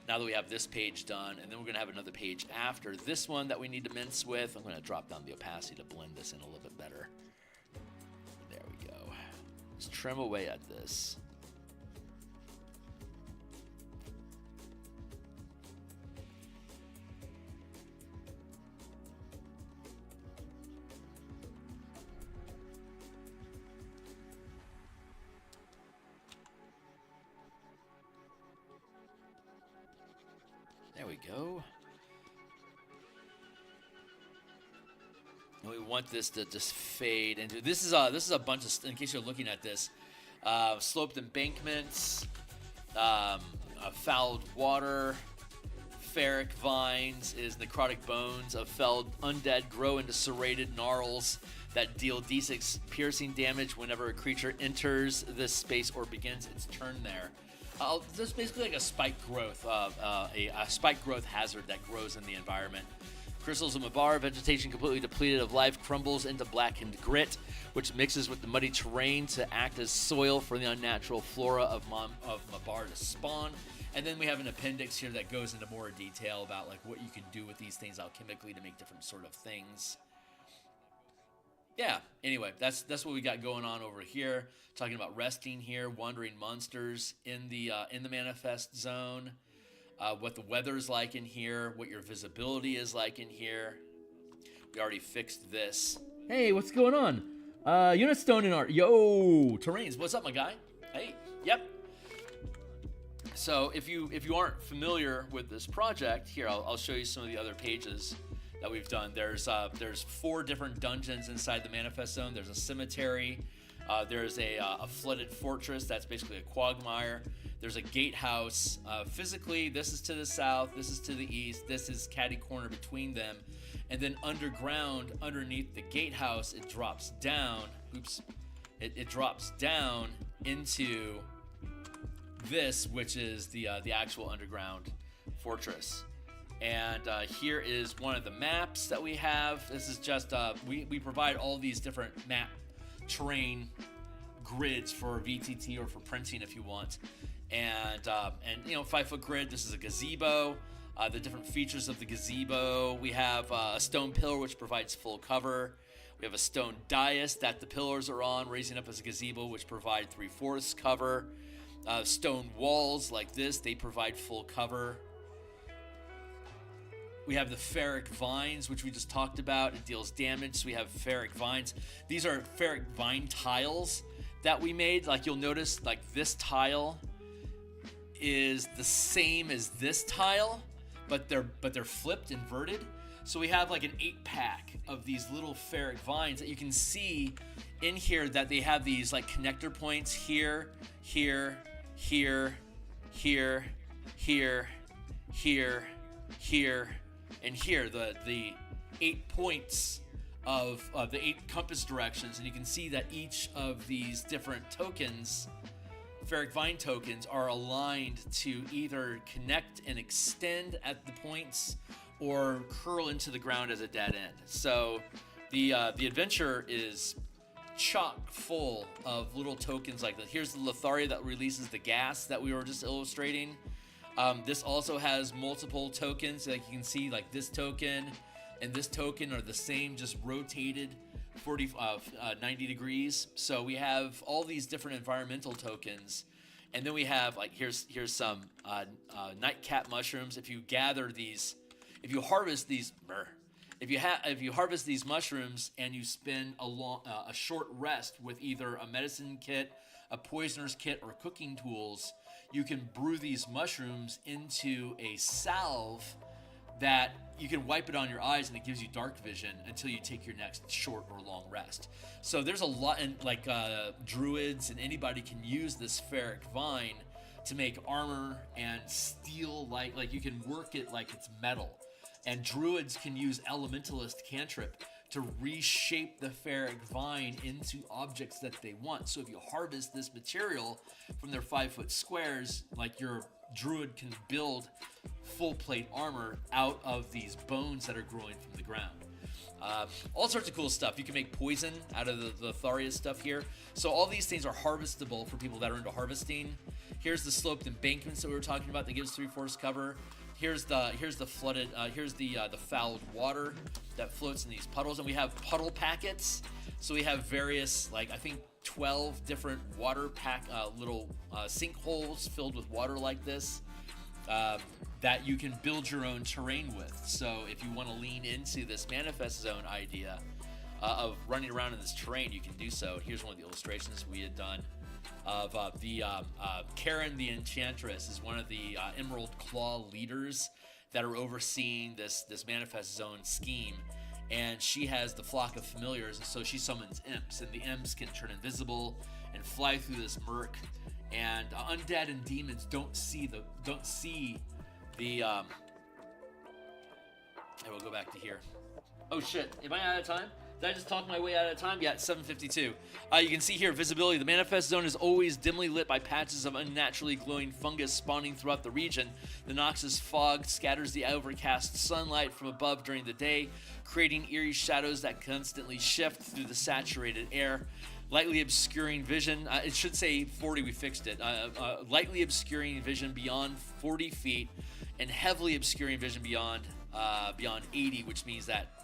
Speaker 2: Now that we have this page done, and then we're going to have another page after this one that we need to mince with. I'm going to drop down the opacity to blend this in a little bit better. There we go. Let's trim away at this. There we go. And we want this to just fade into. This is a bunch of, in case you're looking at this, sloped embankments, fouled water, ferric vines is necrotic bones of felled undead grow into serrated gnarls that deal d6 piercing damage whenever a creature enters this space or begins its turn there. This is basically like a spike growth, a spike growth hazard that grows in the environment. Crystals of Mabar, vegetation completely depleted of life, crumbles into blackened grit, which mixes with the muddy terrain to act as soil for the unnatural flora of Mabar to spawn. And then we have an appendix here that goes into more detail about like what you can do with these things alchemically to make different sort of things. Yeah, anyway, that's what we got going on over here. Talking about resting here, wandering monsters in the manifest zone, what the weather's like in here, what your visibility is like in here. We already fixed this. Hey, what's going on? Unit stone in art. Yo,
Speaker 1: Terrains, what's up, my guy? Hey, yep. So if you aren't familiar with this project, here I'll show you some of the other pages that we've done. There's 4 different dungeons inside the Manifest Zone. There's a cemetery. There's a flooded fortress that's basically a quagmire. There's a gatehouse. Physically, this is to the south, this is to the east, this is catty corner between them. And then underground, underneath the gatehouse, it drops down. Oops. It drops down into this, which is the actual underground fortress. And here is one of the maps that we have. This is just, we provide all these different map terrain grids for VTT or for printing if you want. And 5-foot grid, this is a gazebo. The different features of the gazebo. We have a stone pillar which provides full cover. We have a stone dais that the pillars are on, raising up as a gazebo, which provide 3/4 cover. Stone walls like this, they provide full cover. We have the ferric vines, which we just talked about. It deals damage, so we have ferric vines. These are ferric vine tiles that we made. Like you'll notice, like this tile is the same as this tile, but they're flipped, inverted. So we have like an 8-pack of these little ferric vines that you can see in here, that they have these like connector points here, here, here, here, here, here, here, and here. The 8 points of the 8 compass directions, and you can see that each of these different tokens, ferric vine tokens, are aligned to either connect and extend at the points or curl into the ground as a dead end. So the adventure is chock full of little tokens like that. Here's the Letharia that releases the gas that we were just illustrating. This also has multiple tokens. Like you can see, like this token and this token are the same, just rotated 90 degrees. So we have all these different environmental tokens. And then we have, like, here's some nightcap mushrooms. If you gather these, if you harvest these, if you harvest these mushrooms and you spend a short rest with either a medicine kit, a poisoner's kit, or cooking tools, you can brew these mushrooms into a salve that you can wipe it on your eyes, and it gives you dark vision until you take your next short or long rest. So there's a lot, and like druids and anybody can use this ferric vine to make armor and steel, like you can work it like it's metal. And druids can use elementalist cantrip to reshape the ferric vine into objects that they want. So if you harvest this material from their 5-foot squares, like your druid can build full plate armor out of these bones that are growing from the ground. All sorts of cool stuff. You can make poison out of the Letharia stuff here. So all these things are harvestable for people that are into harvesting. Here's the sloped embankments that we were talking about that gives 3/4 cover. Here's the flooded, here's the fouled water that floats in these puddles, and we have puddle packets. So we have various, like I think 12 different water pack, little sinkholes filled with water like this, that you can build your own terrain with. So if you want to lean into this Manifest Zone idea of running around in this terrain, you can do so. Here's one of the illustrations we had done of Karen the Enchantress is one of the Emerald Claw leaders that are overseeing this Manifest Zone scheme, and she has the flock of familiars, and so she summons imps, and the imps can turn invisible and fly through this murk, and undead and demons don't see the I will go back to here. Oh shit, am I out of time? Did I just talk my way out of time? Yeah, it's 7:52. You can see here, visibility. The Manifest Zone is always dimly lit by patches of unnaturally glowing fungus spawning throughout the region. The noxious fog scatters the overcast sunlight from above during the day, creating eerie shadows that constantly shift through the saturated air. Lightly obscuring vision, it should say 40, we fixed it. Lightly obscuring vision beyond 40 feet, and heavily obscuring vision beyond 80, which means that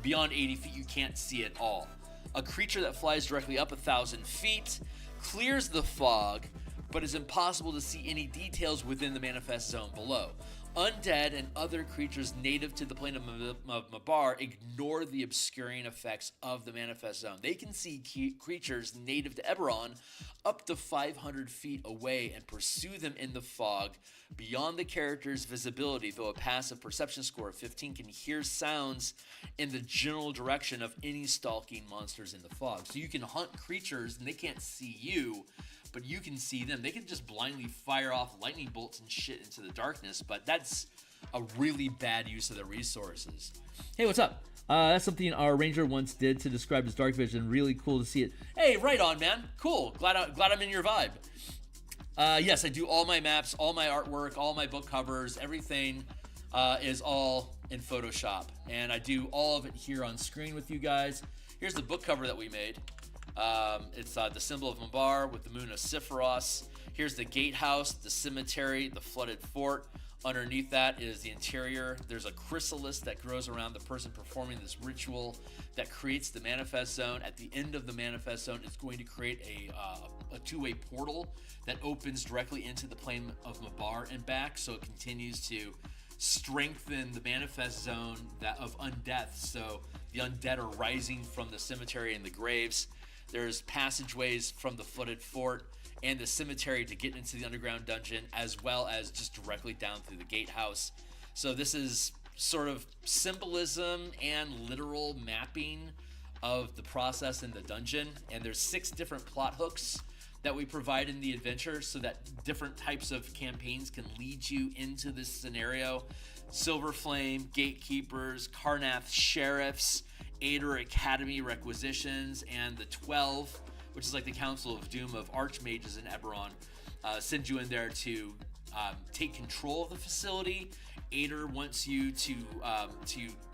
Speaker 1: beyond 80 feet, you can't see it all. A creature that flies directly up 1,000 feet, clears the fog, but it's impossible to see any details within the Manifest Zone below. Undead and other creatures native to the plane of Mabar ignore the obscuring effects of the Manifest Zone. They can see creatures native to Eberron up to 500 feet away and pursue them in the fog beyond the character's visibility, though a passive perception score of 15 can hear sounds in the general direction of any stalking monsters in the fog. So you can hunt creatures and they can't see you, but you can see them. They can just blindly fire off lightning bolts and shit into the darkness, but that's a really bad use of the resources.
Speaker 3: Hey, what's up? That's something our ranger once did to describe his dark vision. Really cool to see it.
Speaker 1: Hey, right on, man. Cool. Glad I'm in your vibe. Yes, I do all my maps, all my artwork, all my book covers. Everything is all in Photoshop, and I do all of it here on screen with you guys. Here's the book cover that we made. It's the symbol of Mabar with the moon of Sephiroth. Here's the gatehouse, the cemetery, the flooded fort. Underneath that is the interior. There's a chrysalis that grows around the person performing this ritual that creates the Manifest Zone. At the end of the Manifest Zone, it's going to create a two-way portal that opens directly into the plane of Mabar and back, so it continues to strengthen the Manifest Zone of undeath. So the undead are rising from the cemetery and the graves. There's passageways from the flooded fort and the cemetery to get into the underground dungeon, as well as just directly down through the gatehouse. So this is sort of symbolism and literal mapping of the process in the dungeon. And there's 6 different plot hooks that we provide in the adventure so that different types of campaigns can lead you into this scenario. Silver Flame, Gatekeepers, Karnath Sheriffs, Ader Academy Requisitions, and the 12, which is like the Council of Doom of Archmages in Eberron, send you in there to take control of the facility. Ader wants you to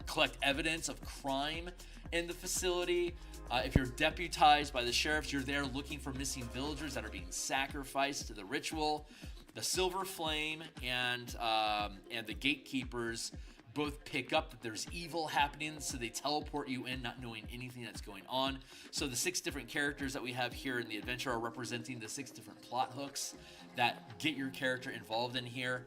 Speaker 1: collect evidence of crime in the facility. If you're deputized by the sheriffs, you're there looking for missing villagers that are being sacrificed to the ritual. The Silver Flame and the Gatekeepers both pick up that there's evil happening, so they teleport you in, not knowing anything that's going on. So the 6 different characters that we have here in the adventure are representing the 6 different plot hooks that get your character involved in here.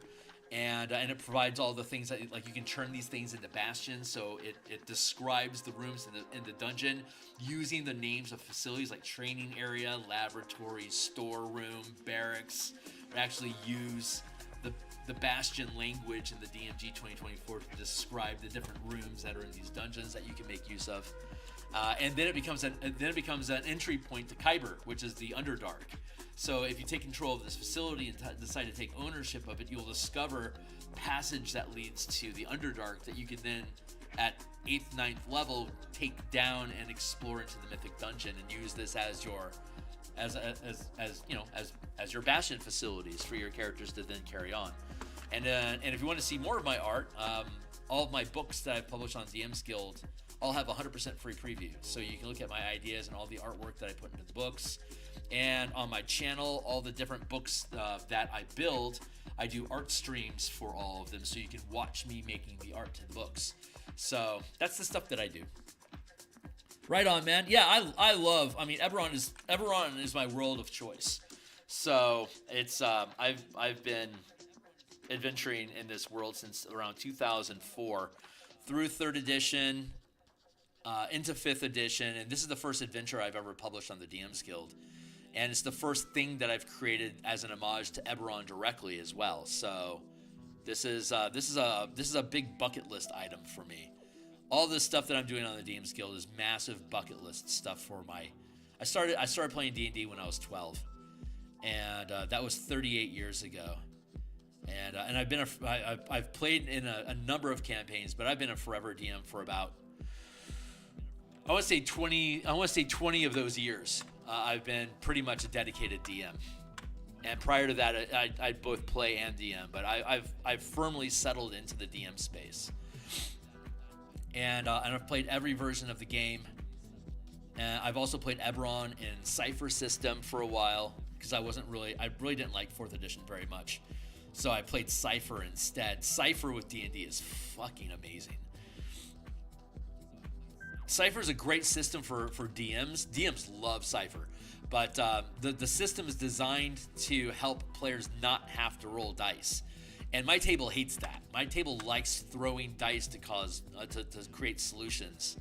Speaker 1: And it provides all the things that, like, you can turn these things into bastions. So it describes the rooms in the dungeon using the names of facilities like training area, laboratory, storeroom, barracks. We actually use the bastion language in the DMG 2024 to describe the different rooms that are in these dungeons that you can make use of. And then it becomes an entry point to Kyber, which is the Underdark. So if you take control of this facility and decide to take ownership of it, you'll discover passage that leads to the Underdark that you can then, at 8th, 9th level, take down and explore into the Mythic Dungeon and use this as your as your bastion facilities for your characters to then carry on. And if you want to see more of my art, all of my books that I've published on DMsGuild all have 100% free preview. So you can look at my ideas and all the artwork that I put into the books. And on my channel, all the different books that I build, I do art streams for all of them, so you can watch me making the art to the books. So that's the stuff that I do. Right on, man. Yeah, I love. I mean, Eberron is my world of choice. So it's I've been adventuring in this world since around 2004, through 3rd edition, into 5th edition, and this is the first adventure I've ever published on the DMsGuild, and it's the first thing that I've created as an homage to Eberron directly as well. So this is a big bucket list item for me. All this stuff that I'm doing on the DMsGuild is massive bucket list stuff for my. I started playing D&D when I was 12, and that was 38 years ago. And I've played in a number of campaigns, but I've been a forever DM for about, I want to say 20 of those years. I've been pretty much a dedicated DM. And prior to that, I'd both play and DM, but I've firmly settled into the DM space. And I've played every version of the game. And I've also played Eberron in Cypher system for a while, because I really didn't like 4th edition very much. So I played Cypher instead. Cypher with D&D is fucking amazing. Cypher is a great system for DMs. DMs love Cypher. But the system is designed to help players not have to roll dice.
Speaker 2: And my table hates that. My table likes throwing dice to cause to create solutions,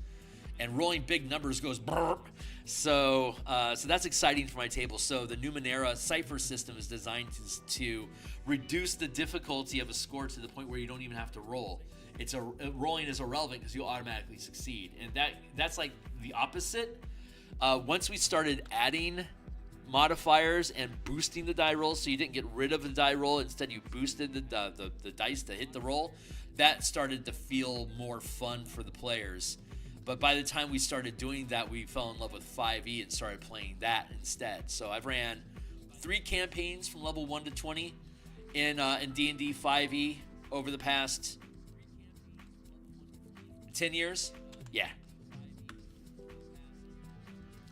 Speaker 2: and rolling big numbers goes brrr. So that's exciting for my table. So the Numenera Cipher system is designed to reduce the difficulty of a score to the point where you don't even have to roll. Rolling is irrelevant because you'll automatically succeed, and that's like the opposite. Once we started adding modifiers and boosting the die roll, so you didn't get rid of the die roll, instead you boosted the dice to hit the roll, that started to feel more fun for the players. But by the time we started doing that, we fell in love with 5e and started playing that instead. So I've ran 3 campaigns from level 1 to 20 in D&D 5e over the past 10 years. Yeah.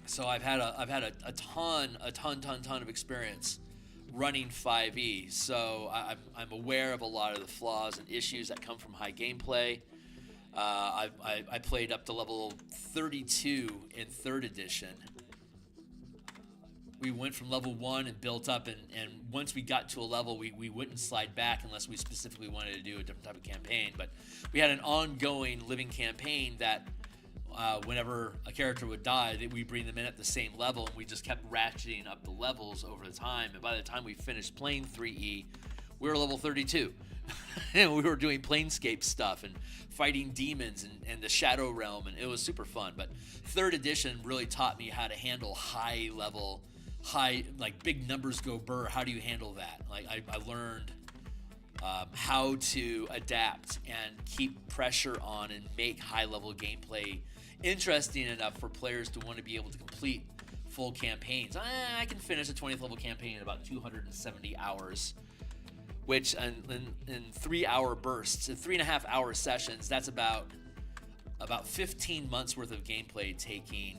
Speaker 2: So I've had a ton of experience running 5e. So I'm aware of a lot of the flaws and issues that come from high gameplay. I played up to level 32 in 3rd edition. We went from level 1 and built up, and once we got to a level, we wouldn't slide back unless we specifically wanted to do a different type of campaign. But we had an ongoing living campaign that whenever a character would die, we bring them in at the same level, and we just kept ratcheting up the levels over the time. And by the time we finished playing 3E, we were level 32. And we were doing planescape stuff and fighting demons and the Shadow Realm, and it was super fun. But 3rd edition really taught me how to handle high level, like big numbers go burr. How do you handle that? Like I learned how to adapt and keep pressure on and make high level gameplay interesting enough for players to want to be able to complete full campaigns. I can finish a 20th level campaign in about 270 hours, which in 3-hour bursts, in 3.5-hour sessions, that's about 15 months worth of gameplay, taking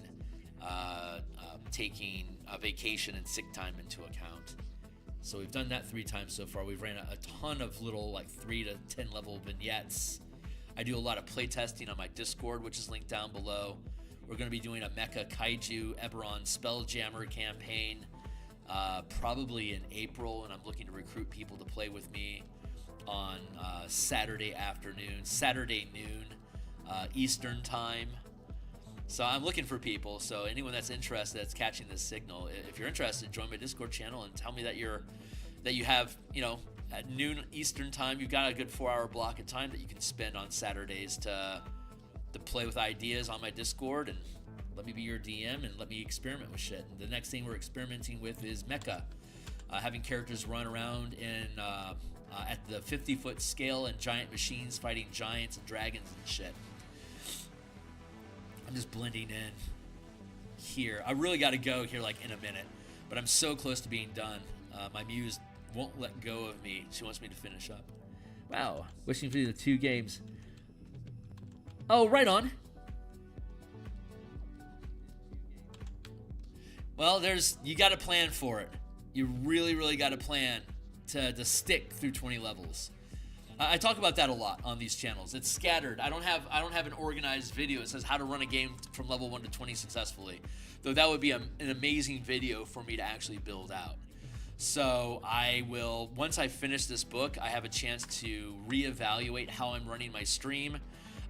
Speaker 2: a vacation and sick time into account. So we've done that 3 times so far. We've ran a ton of little like 3 to 10 level vignettes. I do a lot of playtesting on my Discord, which is linked down below. We're going to be doing a Mecha Kaiju Eberron Spelljammer campaign probably in April, and I'm looking to recruit people to play with me on Saturday noon Eastern time. So I'm looking for people. So anyone that's interested, that's catching this signal, if you're interested, join my Discord channel and tell me that you have, at noon Eastern time, you've got a good 4-hour block of time that you can spend on Saturdays to play with ideas on my Discord, and let me be your DM and let me experiment with shit. And the next thing we're experimenting with is mecha, having characters run around at the 50-foot scale and giant machines fighting giants and dragons and shit. I'm just blending in here. I really got to go here like in a minute, but I'm so close to being done. My muse won't let go of me. She wants me to finish up.
Speaker 3: Wow. Wishing for the 2 games. Oh, right on.
Speaker 2: Well, you got to plan for it. You really, really got to plan to stick through 20 levels. I talk about that a lot on these channels. It's scattered. I don't have an organized video that says how to run a game from level 1 to 20 successfully, though that would be an amazing video for me to actually build out. So I will, once I finish this book, I have a chance to reevaluate how I'm running my stream.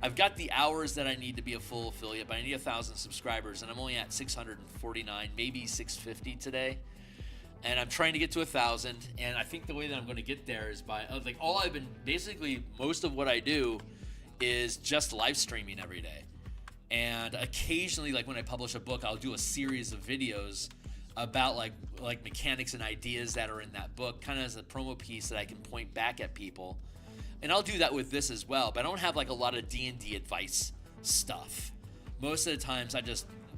Speaker 2: I've got the hours that I need to be a full affiliate, but I need 1,000 subscribers, and I'm only at 649, maybe 650 today. And I'm trying to get to 1,000, and I think the way that I'm going to get there is by, most of what I do is just live streaming every day. And occasionally, like when I publish a book, I'll do a series of videos about like mechanics and ideas that are in that book, kind of as a promo piece that I can point back at people. And I'll do that with this as well, but I don't have like a lot of D&D advice stuff. Most of the times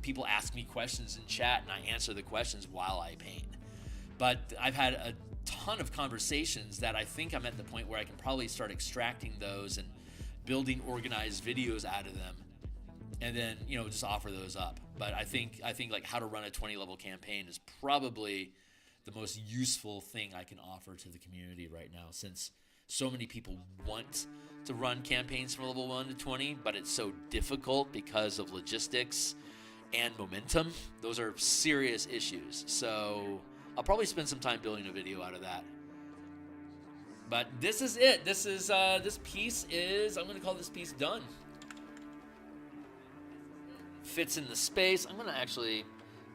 Speaker 2: people ask me questions in chat and I answer the questions while I paint. But I've had a ton of conversations that I think I'm at the point where I can probably start extracting those and building organized videos out of them, and then just offer those up. But I think like how to run a 20 level campaign is probably the most useful thing I can offer to the community right now, since so many people want to run campaigns from level 1 to 20, but it's so difficult because of logistics and momentum. Those are serious issues. So I'll probably spend some time building a video out of that.
Speaker 1: But this is it. This piece is, I'm going to call this piece done. Fits in the space. I'm going to actually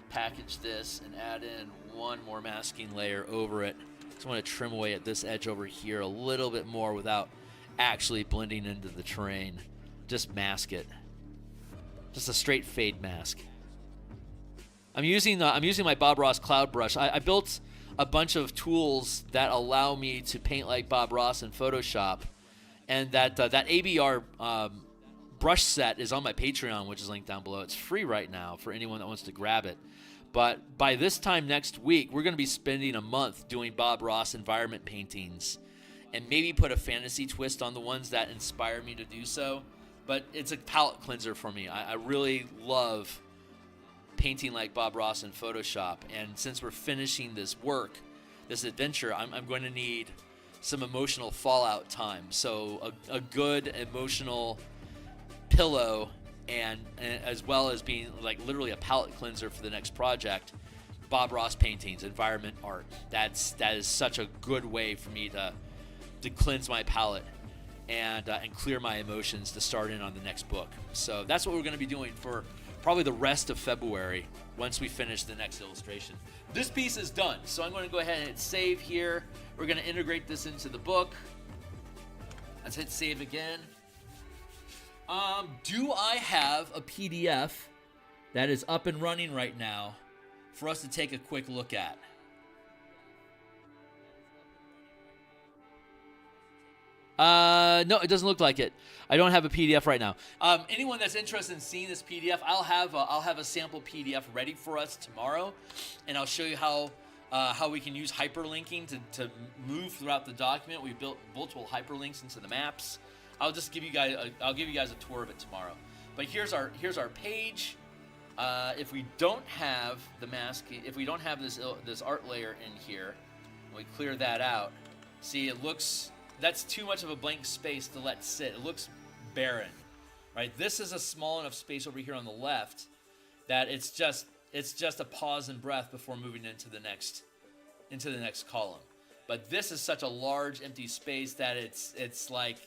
Speaker 1: package this and add in one more masking layer over it. So I want to trim away at this edge over here a little bit more without actually blending into the terrain. Just mask it. Just a straight fade mask. I'm using my Bob Ross cloud brush. I built a bunch of tools that allow me to paint like Bob Ross in Photoshop, and that ABR brush set is on my Patreon, which is linked down below. It's free right now for anyone that wants to grab it. But by this time next week, we're going to be spending a month doing Bob Ross environment paintings and maybe put a fantasy twist on the ones that inspire me to do so. But it's a palette cleanser for me. I really love painting like Bob Ross in Photoshop. And since we're finishing this work, this adventure, I'm going to need some emotional fallout time. So a good emotional pillow, and as well as being like literally a palette cleanser for the next project, Bob Ross paintings, environment art. That is such a good way for me to cleanse my palette and clear my emotions to start in on the next book. So that's what we're going to be doing for probably the rest of February once we finish the next illustration. This piece is done, so I'm going to go ahead and hit save here. We're going to integrate this into the book. Let's hit save again. Do I have a PDF that is up and running right now for us to take a quick look at? No, it doesn't look like it. I don't have a PDF right now. Anyone that's interested in seeing this PDF, I'll have a sample PDF ready for us tomorrow, and I'll show you how we can use hyperlinking to move throughout the document. We built multiple hyperlinks into the maps. I'll give you guys a tour of it tomorrow. But here's our page. If we don't have the mask, if we don't have this art layer in here, we clear that out. See, that's too much of a blank space to let sit. It looks barren, right? This is a small enough space over here on the left that it's just a pause and breath before moving into the next column. But this is such a large empty space that it's like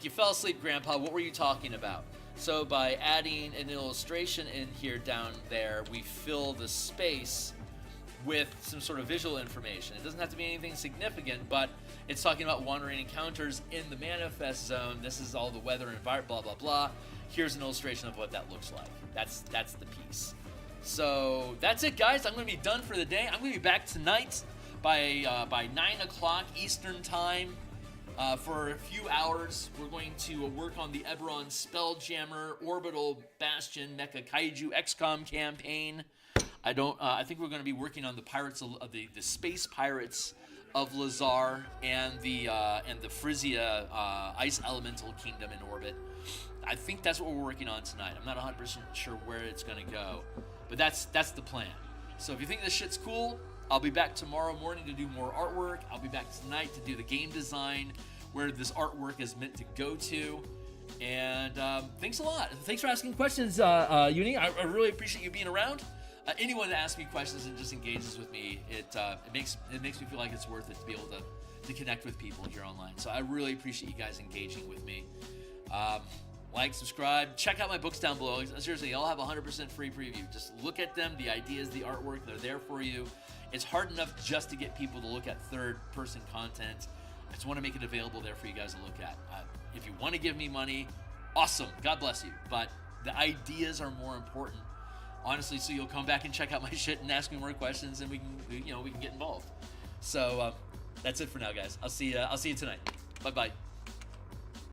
Speaker 1: you fell asleep, Grandpa. What were you talking about? So by adding an illustration in here down there, we fill the space with some sort of visual information. It doesn't have to be anything significant, but it's talking about wandering encounters in the manifest zone. This is all the weather and environment, blah, blah, blah. Here's an illustration of what that looks like. That's the piece. So that's it, guys. I'm going to be done for the day. I'm going to be back tonight by 9 o'clock Eastern time. For a few hours, we're going to work on the Eberron Spelljammer Orbital Bastion Mecha Kaiju XCOM campaign. I think we're going to be working on the pirates of the space pirates of Lazar and the Frisia Ice Elemental Kingdom in orbit. I think that's what we're working on tonight. I'm not 100% sure where it's going to go, but that's the plan. So if you think this shit's cool, I'll be back tomorrow morning to do more artwork. I'll be back tonight to do the game design, where this artwork is meant to go to. And thanks a lot. Thanks for asking questions, Uni. I really appreciate you being around. Anyone that asks me questions and just engages with me, it makes me feel like it's worth it to be able to connect with people here online. So I really appreciate you guys engaging with me. Like, subscribe, check out my books down below. Seriously, I'll have a 100% free preview. Just look at them, the ideas, the artwork, they're there for you. It's hard enough just to get people to look at third-person content. I just want to make it available there for you guys to look at. If you want to give me money, awesome, God bless you. But the ideas are more important, honestly. So you'll come back and check out my shit and ask me more questions, and we can get involved. So that's it for now, guys. I'll see you tonight. Bye bye.